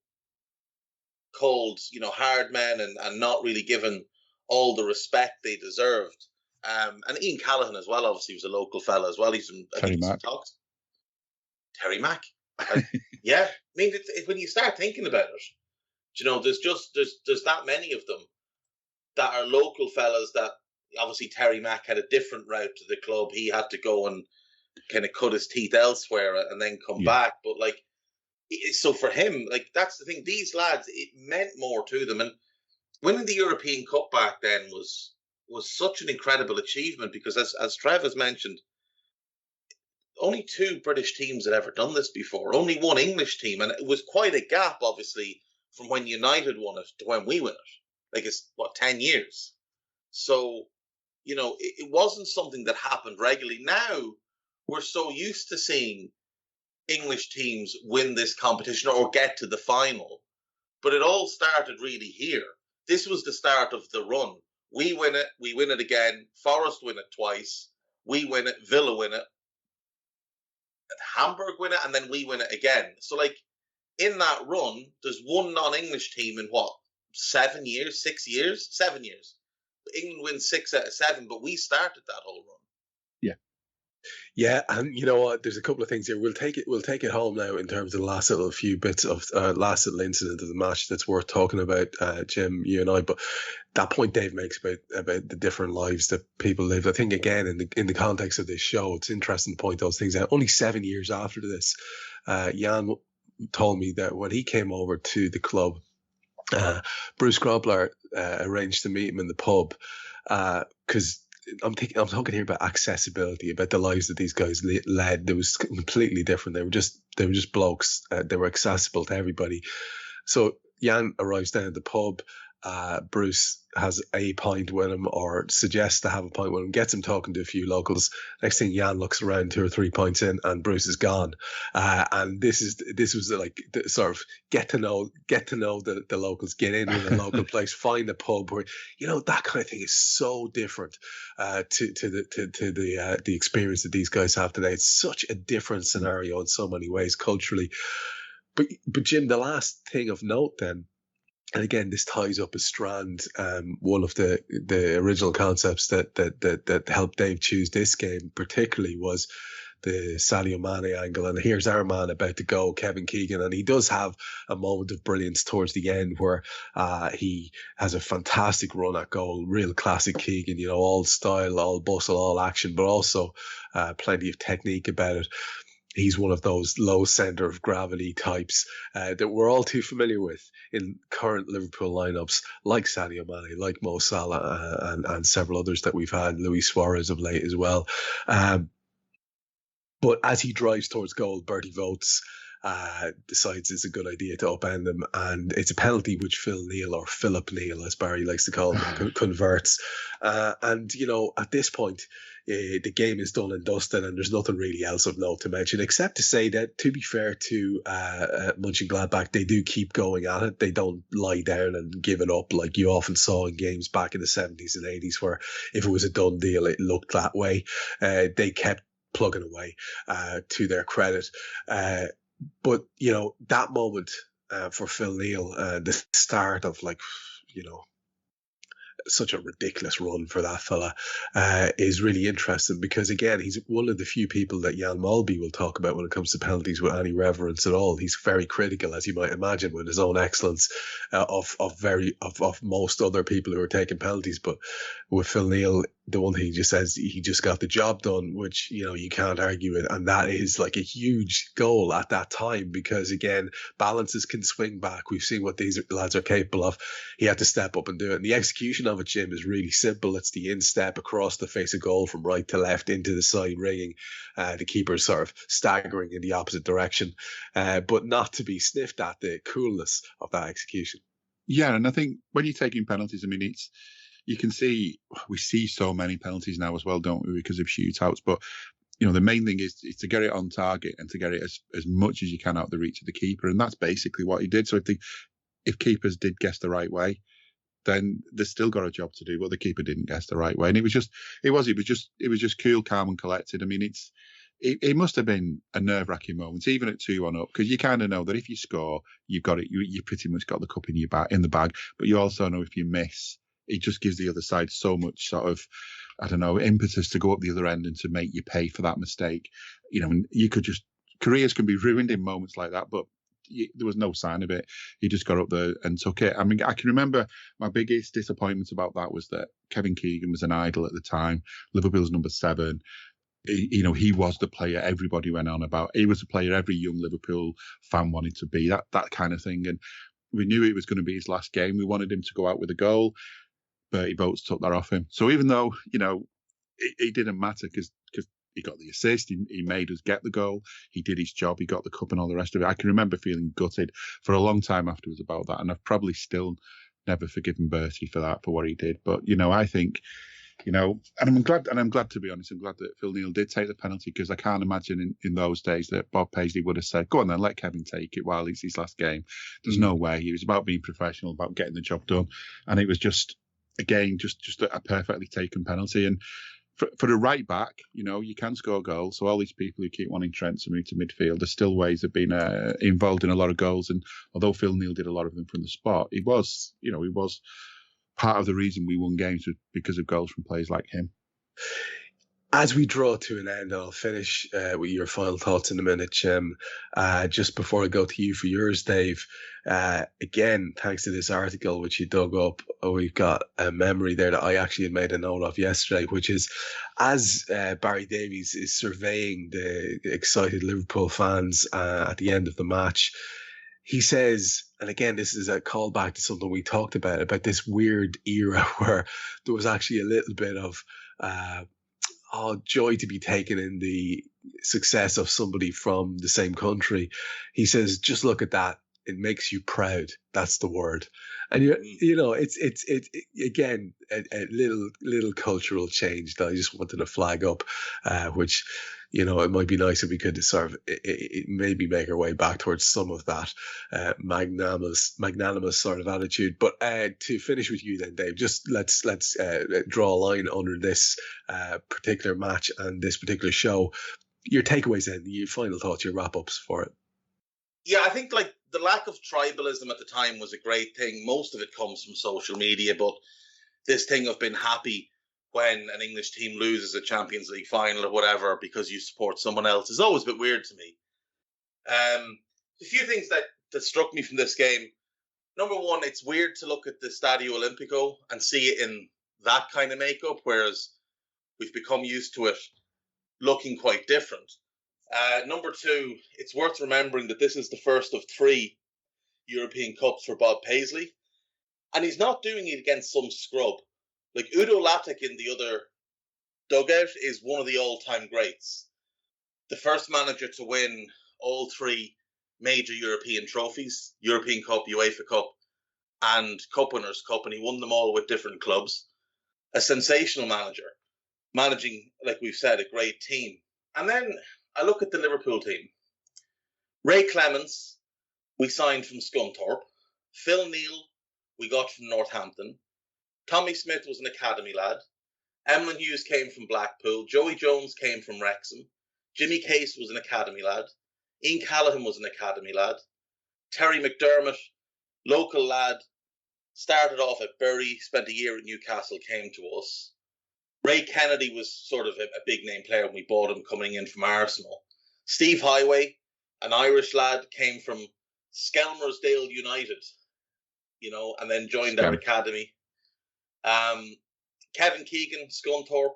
called, hard men and not really given all the respect they deserved. And Ian Callaghan as well, obviously, was a local fella as well. He's from Terry Mack. Yeah, I mean, when you start thinking about it, there's that many of them that are local fellas. That obviously Terry Mack had a different route to the club. He had to go and kind of cut his teeth elsewhere and then come back. But like, so for him, like, that's the thing. These lads, it meant more to them. And winning the European Cup back then was such an incredible achievement, because as Trev has mentioned, only 2 British teams had ever done this before. Only 1 English team, and it was quite a gap, obviously, from when United won it to when we won it. Like, it's 10 years. So, it wasn't something that happened regularly. Now we're so used to seeing English teams win this competition or get to the final, but it all started really here. This was the start of the run. We win it again. Forest win it twice. We win it. Villa win it. Hamburg win it, and then we win it again. So, like, in that run, there's 1 non-English team in 7 years, 6 years, 7 years. England wins 6 out of 7, but we started that whole run. Yeah, and you know what? There's a couple of things here. We'll take it home now in terms of the last little few bits of last little incident of the match that's worth talking about, Jim, you and I. But that point Dave makes about the different lives that people live, I think, again, in the context of this show, it's interesting to point those things out. Only 7 years after this, Jan told me that when he came over to the club, Bruce Grobbelaar arranged to meet him in the pub, because I'm talking here about accessibility, about the lives that these guys led. It was completely different. They were just blokes. They were accessible to everybody. So Jan arrives down at the pub. Bruce has a pint with him, or suggests to have a pint with him, gets him talking to a few locals. Next thing, Jan looks around 2 or 3 pints in, and Bruce is gone. And this was like the sort of get to know the locals, get in with a local place, find a pub where, that kind of thing is so different to the experience that these guys have today. It's such a different scenario in so many ways culturally. But Jim, the last thing of note then, and again, this ties up a strand. One of the original concepts that helped Dave choose this game particularly was the Sadio Mane angle, and here's our man about to go, Kevin Keegan, and he does have a moment of brilliance towards the end where he has a fantastic run at goal, real classic Keegan, you know, all style, all bustle, all action, but also plenty of technique about it. He's one of those low centre of gravity types that we're all too familiar with in current Liverpool lineups, like Sadio Mane, like Mo Salah, and several others that we've had, Luis Suarez of late as well. But as he drives towards goal, Bertie Votes decides it's a good idea to upend him, and it's a penalty which Phil Neal, or Philip Neal as Barry likes to call him, converts. And, you know, at this point, the game is done and dusted, and there's nothing really else of note to mention, except to say that, to be fair to Mönchengladbach, they do keep going at it. They don't lie down and give it up like you often saw in games back in the 70s and 80s, where if it was a done deal, it looked that way. They kept plugging away, to their credit. But, you know, that moment for Phil Neal, the start of, like, you know, such a ridiculous run for that fella, is really interesting, because again, he's one of the few people that Jan Molby will talk about when it comes to penalties with any reverence at all. He's very critical, as you might imagine, with his own excellence of most other people who are taking penalties. But with Phil Neal, the one thing he just says, he just got the job done, which, you know, you can't argue with. And that is like a huge goal at that time, because again, balances can swing back. We've seen what these lads are capable of. He had to step up and do it. And the execution of it, Jim, is really simple. It's the instep across the face of goal from right to left into the side ringing. The keeper sort of staggering in the opposite direction, but not to be sniffed at, the coolness of that execution. Yeah, and I think when you're taking penalties, I mean, you can see, we see so many penalties now as well, don't we, because of shootouts. But, you know, the main thing is to get it on target and to get it as much as you can out of the reach of the keeper. And that's basically what he did. So if keepers did guess the right way, then they've still got a job to do, but the keeper didn't guess the right way. And it was just cool, calm and collected. I mean, it must have been a nerve-wracking moment, even at 2-1 up, because you kind of know that if you score, you've got it. You pretty much got the cup in the bag. But you also know if you miss, it just gives the other side so much sort of, I don't know, impetus to go up the other end and to make you pay for that mistake. You know, you could just, careers can be ruined in moments like that, but there was no sign of it. He just got up there and took it. I mean, I can remember my biggest disappointment about that was that Kevin Keegan was an idol at the time, Liverpool's number 7. You know, he was the player everybody went on about. He was the player every young Liverpool fan wanted to be, that kind of thing. And we knew it was going to be his last game. We wanted him to go out with a goal. Bertie Boats took that off him. So even though, you know, it didn't matter because he got the assist, he made us get the goal, he did his job, he got the cup and all the rest of it. I can remember feeling gutted for a long time afterwards about that, and I've probably still never forgiven Bertie for that, for what he did. But, you know, I think, you know, and I'm glad, to be honest, I'm glad that Phil Neal did take the penalty, because I can't imagine in those days that Bob Paisley would have said, go on then, let Kevin take it while it's his last game. There's no way. He was about being professional, about getting the job done. And it was just, again, just a perfectly taken penalty. And for the right back, you know, you can score goals. So all these people who keep wanting Trent to move to midfield, there's still ways of being involved in a lot of goals. And although Phil Neal did a lot of them from the spot, he was part of the reason we won games because of goals from players like him. As we draw to an end, I'll finish with your final thoughts in a minute, Jim. Just before I go to you for yours, Dave, again, thanks to this article which you dug up, we've got a memory there that I actually had made a note of yesterday, which is as Barry Davies is surveying the excited Liverpool fans at the end of the match, he says, and again, this is a callback to something we talked about this weird era where there was actually a little bit of joy to be taken in the success of somebody from the same country. He says, just look at that. It makes you proud. That's the word. And you know, it's again a little cultural change that I just wanted to flag up, which, you know, it might be nice if we could sort of maybe make our way back towards some of that magnanimous sort of attitude. But to finish with you then, Dave, just let's draw a line under this particular match and this particular show. Your takeaways then, your final thoughts, your wrap-ups for it. Yeah, I think like the lack of tribalism at the time was a great thing. Most of it comes from social media, but this thing of being happy when an English team loses a Champions League final or whatever because you support someone else is always a bit weird to me. A few things that struck me from this game. Number one, it's weird to look at the Stadio Olimpico and see it in that kind of makeup, whereas we've become used to it looking quite different. Number two, it's worth remembering that this is the first of 3 European Cups for Bob Paisley, and he's not doing it against some scrub. Like, Udo Lattek in the other dugout is one of the all-time greats. The first manager to win all 3 major European trophies, European Cup, UEFA Cup, and Cup Winners' Cup, and he won them all with different clubs. A sensational manager, managing, like we've said, a great team. And then I look at the Liverpool team. Ray Clements, we signed from Scunthorpe. Phil Neal, we got from Northampton. Tommy Smith was an academy lad. Emlyn Hughes came from Blackpool. Joey Jones came from Wrexham. Jimmy Case was an academy lad. Ian Callaghan was an academy lad. Terry McDermott, local lad, started off at Bury, spent a year at Newcastle, came to us. Ray Kennedy was sort of a big name player when we bought him coming in from Arsenal. Steve Heighway, an Irish lad, came from Skelmersdale United, and then joined our academy. Kevin Keegan, Scunthorpe,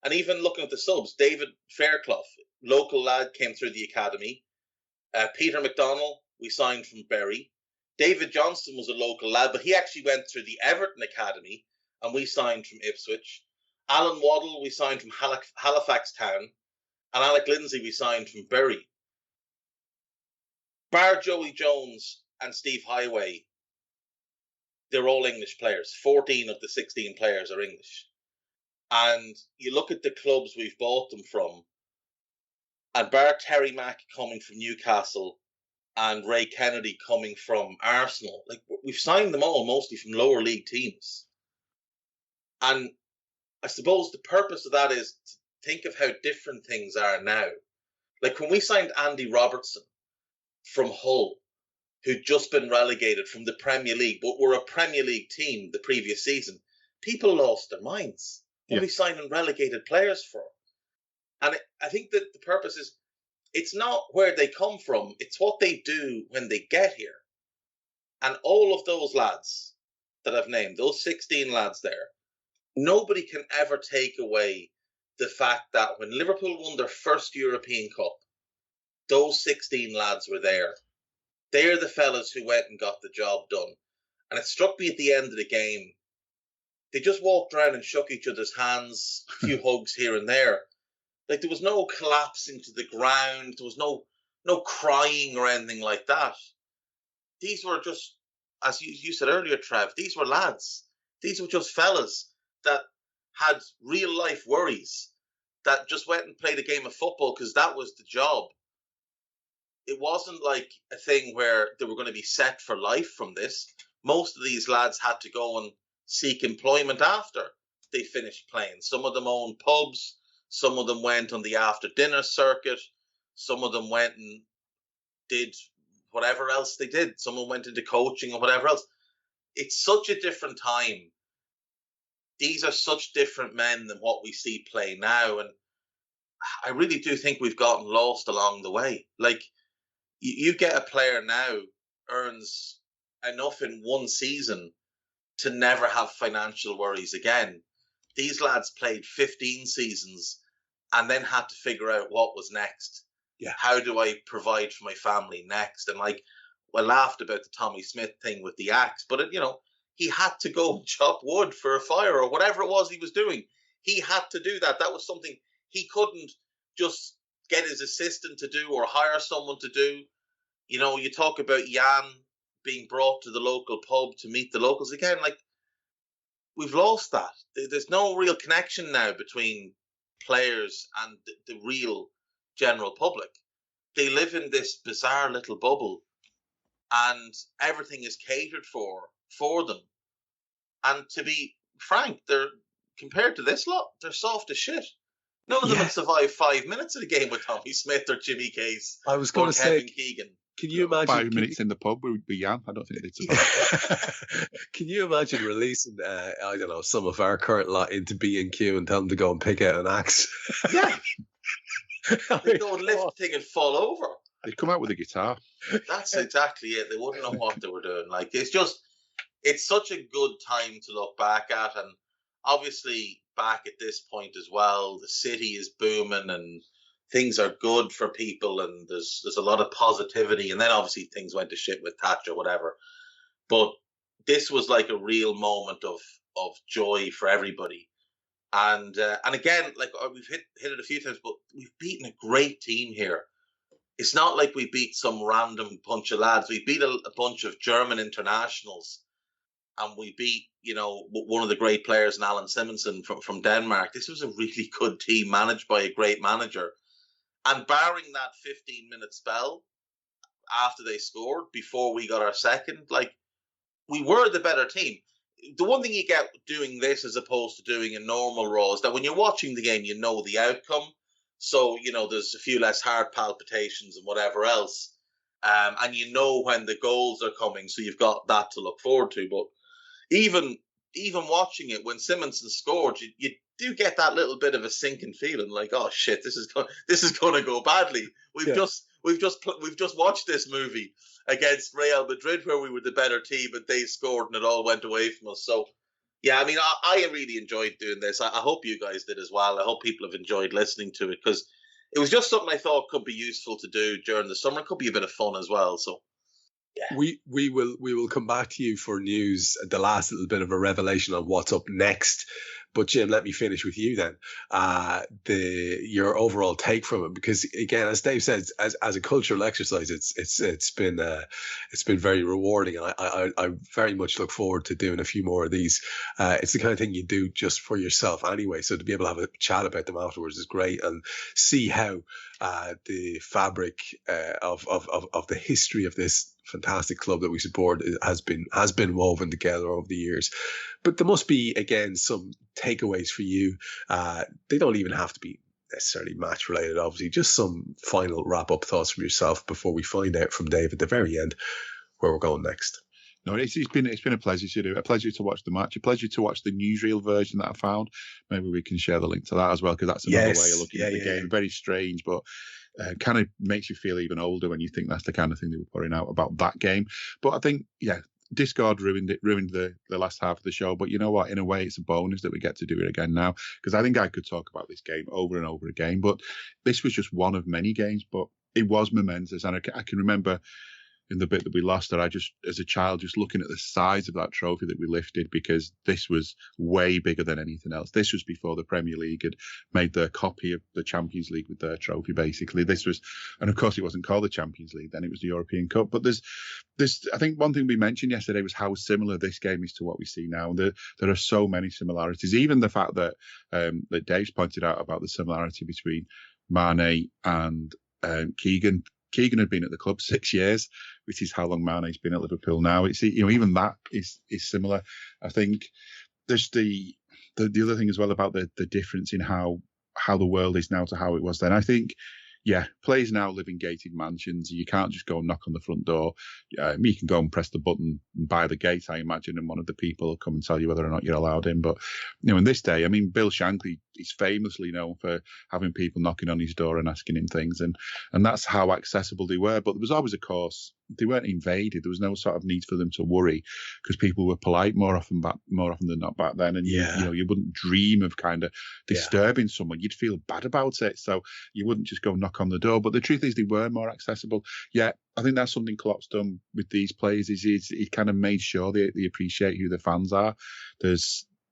and even looking at the subs, David Fairclough, local lad, came through the academy. Peter McDonnell, we signed from Bury. David Johnston was a local lad, but he actually went through the Everton academy, and we signed from Ipswich. Alan Waddle, we signed from Halifax Town, and Alec Lindsay, we signed from Bury. Bar Joey Jones and Steve Heighway, they're all English players. 14 of the 16 players are English. And you look at the clubs we've bought them from, and bar Terry Mack coming from Newcastle and Ray Kennedy coming from Arsenal, like, we've signed them all mostly from lower league teams. And I suppose the purpose of that is to think of how different things are now. Like, when we signed Andy Robertson from Hull, who'd just been relegated from the Premier League, but were a Premier League team the previous season, people lost their minds. What are we signing relegated players for? And I think that the purpose is, it's not where they come from, it's what they do when they get here. And all of those lads that I've named, those 16 lads there, nobody can ever take away the fact that when Liverpool won their first European Cup, those 16 lads were there. They're the fellas who went and got the job done. And it struck me at the end of the game, they just walked around and shook each other's hands, a few hugs here and there. Like, there was no collapsing to the ground. There was no crying or anything like that. These were just, as you said earlier, Trev, these were lads. These were just fellas that had real life worries, that just went and played a game of football because that was the job. It wasn't like a thing where they were going to be set for life from this. Most of these lads had to go and seek employment after they finished playing. Some of them owned pubs. Some of them went on the after dinner circuit. Some of them went and did whatever else they did. Some of them went into coaching or whatever else. It's such a different time. These are such different men than what we see play now. And I really do think we've gotten lost along the way. Like, you get a player now earns enough in one season to never have financial worries again. These lads played 15 seasons and then had to figure out what was next. Yeah. How do I provide for my family next? And like, I laughed about the Tommy Smith thing with the axe, but he had to go and chop wood for a fire or whatever it was he was doing. He had to do that. That was something he couldn't just get his assistant to do or hire someone to do. You talk about Jan being brought to the local pub to meet the locals again. Like, we've lost that. There's no real connection now between players and the real general public. They live in this bizarre little bubble and everything is catered for them. And to be frank, they're, compared to this lot, they're soft as shit. None of them would survive 5 minutes of the game with Tommy Smith or Jimmy Case. I was going to say, Kevin Keegan. Can you imagine 5 minutes in the pub with Jan? I don't think they'd survive. Can you imagine releasing, I don't know, some of our current lot into B&Q and tell them to go and pick out an axe? Yeah. They'd go and lift the thing and fall over. They'd come out with a guitar. That's exactly it. They wouldn't know what they were doing. Like, it's such a good time to look back at. And obviously, back at this point as well, the city is booming and things are good for people. And there's a lot of positivity. And then obviously things went to shit with Thatcher, whatever. But this was like a real moment of joy for everybody. And again, like we've hit it a few times, but we've beaten a great team here. It's not like we beat some random bunch of lads. We beat a bunch of German internationals, and we beat, one of the great players, Alan Simonsen from Denmark. This was a really good team managed by a great manager. And barring that 15-minute spell after they scored, before we got our second, like, we were the better team. The one thing you get doing this as opposed to doing a normal Raw is that when you're watching the game, you know the outcome. So, there's a few less heart palpitations and whatever else. And you know when the goals are coming, so you've got that to look forward to. But even watching it, when Simonsen scored, you do get that little bit of a sinking feeling, like, oh shit, this is going to go badly. We've just watched this movie against Real Madrid where we were the better team and they scored and it all went away from us. So, yeah, I mean, I really enjoyed doing this. I hope you guys did as well. I hope people have enjoyed listening to it because it was just something I thought could be useful to do during the summer. It could be a bit of fun as well. So, yeah. We will come back to you for news, the last little bit of a revelation on what's up next. But Jim, let me finish with you then. Your overall take from it, because again, as Dave says, as a cultural exercise, it's been very rewarding, and I very much look forward to doing a few more of these. It's the kind of thing you do just for yourself anyway. So to be able to have a chat about them afterwards is great, and see how the fabric of the history of this fantastic club that we support has been woven together over the years. But there must be, again, some takeaways for you. They don't even have to be necessarily match related, obviously. Just some final wrap up thoughts from yourself before we find out from Dave at the very end where we're going next. No, it's been a pleasure to do. A pleasure to watch the match. A pleasure to watch the newsreel version that I found. Maybe we can share the link to that as well, because that's another way of looking at the game. Very strange, but kind of makes you feel even older when you think that's the kind of thing they were putting out about that game. But I think, Discord ruined the last half of the show. But you know what? In a way, it's a bonus that we get to do it again now, because I think I could talk about this game over and over again. But this was just one of many games, but it was momentous. And I can remember in the bit that we lost that I just, as a child, just looking at the size of that trophy that we lifted, because this was way bigger than anything else. This was before the Premier League had made their copy of the Champions League with their trophy, basically. This was, and of course it wasn't called the Champions League then, it was the European Cup. But there's I think one thing we mentioned yesterday was how similar this game is to what we see now. And there are so many similarities. Even the fact that that Dave's pointed out about the similarity between Mane and Keegan. Keegan had been at the club 6 years, which is how long Mane's been at Liverpool now. It's, even that is similar. I think there's the other thing as well about the difference in how the world is now to how it was then. I think, players now live in gated mansions. You can't just go and knock on the front door. You can go and press the button and buy the gate, I imagine, and one of the people will come and tell you whether or not you're allowed in. But, in this day, I mean, Bill Shankly is famously known for having people knocking on his door and asking him things. And that's how accessible they were. But there was always, of course, they weren't invaded. There was no sort of need for them to worry, because people were polite more often than not back then. And you wouldn't dream of kind of disturbing someone. You'd feel bad about it, so you wouldn't just go knock on the door. But the truth is, they were more accessible. I think that's something Klopp's done with these players. Is he kind of made sure they appreciate who the fans are.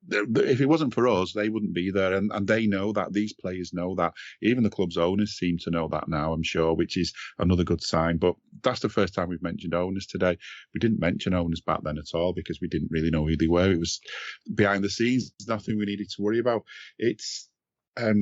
If it wasn't for us, they wouldn't be there, and they know that. These players know that. Even the club's owners seem to know that now, I'm sure, which is another good sign. But that's the first time we've mentioned owners today. We didn't mention owners back then at all, because we didn't really know who they were. It was behind the scenes. There's nothing we needed to worry about. It's a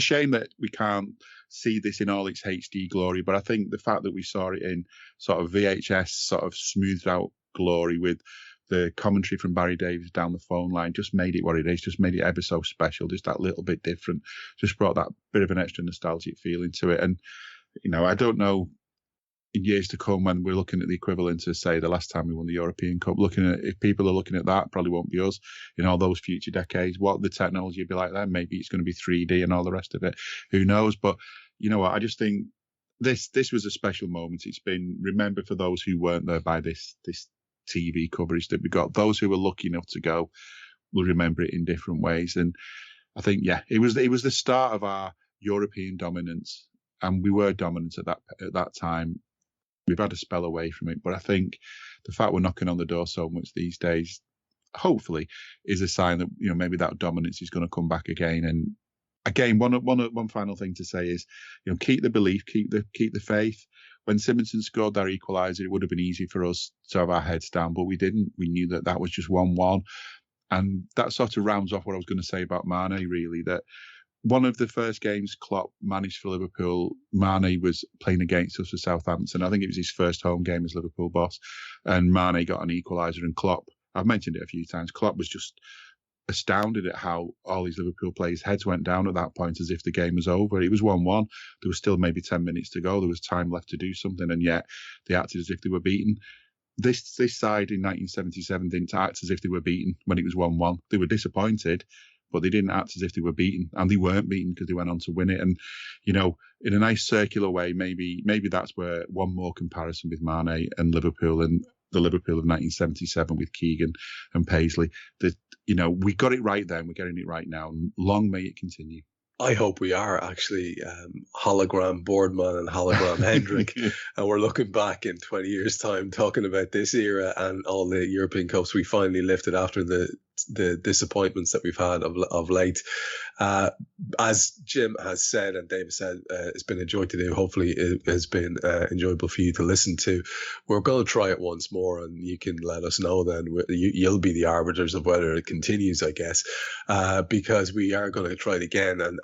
shame that we can't see this in all its HD glory, but I think the fact that we saw it in sort of VHS, sort of smoothed out glory with the commentary from Barry Davies down the phone line, just made it what it is, just made it ever so special, just that little bit different, just brought that bit of an extra nostalgic feeling to it. And, I don't know, in years to come, when we're looking at the equivalent to, say, the last time we won the European Cup, if people are looking at that, probably won't be us in all those future decades. What the technology will be like then? Maybe it's going to be 3D and all the rest of it. Who knows? But you know what? I just think this was a special moment. It's been remembered for those who weren't there by this TV coverage that we got. Those who were lucky enough to go will remember it in different ways. And I think, it was the start of our European dominance, and we were dominant at that time. We've had a spell away from it, but I think the fact we're knocking on the door so much these days, hopefully, is a sign that maybe that dominance is going to come back again. And again, one final thing to say is, keep the belief, keep the faith. When Simonsen scored their equaliser, it would have been easy for us to have our heads down, but we didn't. We knew that was just 1-1. And that sort of rounds off what I was going to say about Mane, really, that one of the first games Klopp managed for Liverpool, Mane was playing against us for Southampton. I think it was his first home game as Liverpool boss. And Mane got an equaliser, and Klopp, I've mentioned it a few times, Klopp was just astounded at how all these Liverpool players' heads went down at that point, as if the game was over. It was 1-1. There was still maybe 10 minutes to go. There was time left to do something, and yet they acted as if they were beaten. This side in 1977 didn't act as if they were beaten when it was 1-1. They were disappointed, but they didn't act as if they were beaten, and they weren't beaten because they went on to win it. And in a nice circular way, maybe that's where one more comparison with Mane and Liverpool, and the Liverpool of 1977 with Keegan and Paisley, that we got it right then, we're getting it right now, and long may it continue. I hope we are actually hologram Boardman and hologram Hendrick, and we're looking back in 20 years' time talking about this era and all the European Cups we finally lifted after the disappointments that we've had of late. As Jim has said and David said, it's been a joy to do. Hopefully it has been enjoyable for you to listen to. We're going to try it once more, and you can let us know then. You'll be the arbiters of whether it continues, I guess, because we are going to try it again and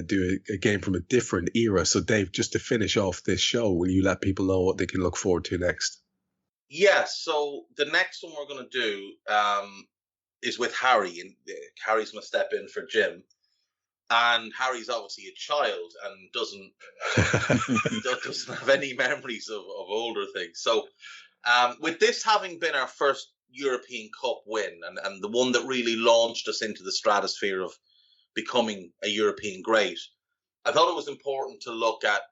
do a game from a different era. So Dave, just to finish off this show, will you let people know what they can look forward to next? Yes, so the next one we're going to do is with Harry, and Harry's going to step in for Jim. And Harry's obviously a child and doesn't have any memories of older things. So with this having been our first European Cup win, and the one that really launched us into the stratosphere of becoming a European great, I thought it was important to look at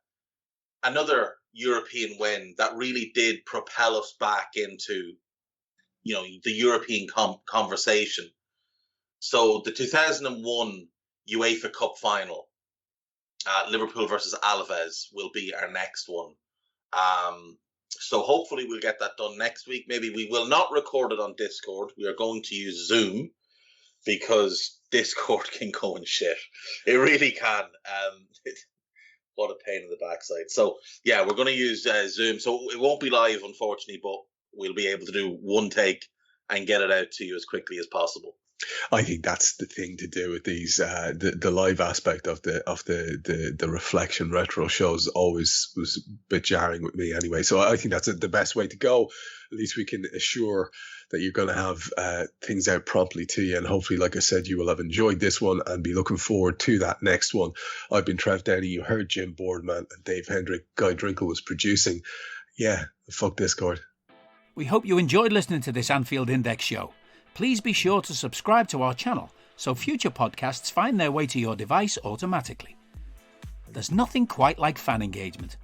another European win that really did propel us back into the European conversation. So the 2001 UEFA Cup final, Liverpool versus Alaves, will be our next one. So hopefully we'll get that done next week. Maybe we will not record it on Discord. We are going to use Zoom, because Discord can go in shit. It really can. What a pain in the backside. So yeah, we're going to use Zoom. So it won't be live, unfortunately, but we'll be able to do one take and get it out to you as quickly as possible. I think that's the thing to do with these. The live aspect of the reflection retro shows always was a bit jarring with me anyway. So I think that's the best way to go. At least we can assure that you're going to have things out promptly to you, and hopefully, like I said, you will have enjoyed this one and be looking forward to that next one. I've been Trev Downey. You heard Jim Boardman and Dave Hendrick. Guy Drinkle was producing. Yeah, fuck Discord. We hope you enjoyed listening to this Anfield Index show. Please be sure to subscribe to our channel so future podcasts find their way to your device automatically. There's nothing quite like fan engagement,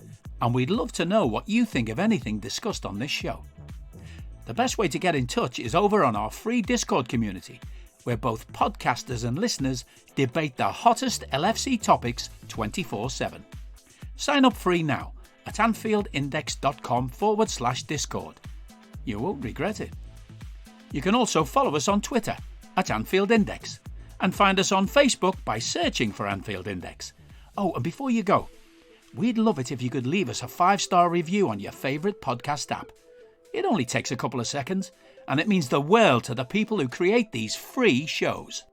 and we'd love to know what you think of anything discussed on this show. The best way to get in touch is over on our free Discord community, where both podcasters and listeners debate the hottest LFC topics 24/7. Sign up free now at anfieldindex.com/Discord. You won't regret it. You can also follow us on Twitter at Anfield Index, and find us on Facebook by searching for Anfield Index. Oh, and before you go, we'd love it if you could leave us a 5-star review on your favourite podcast app. It only takes a couple of seconds, and it means the world to the people who create these free shows.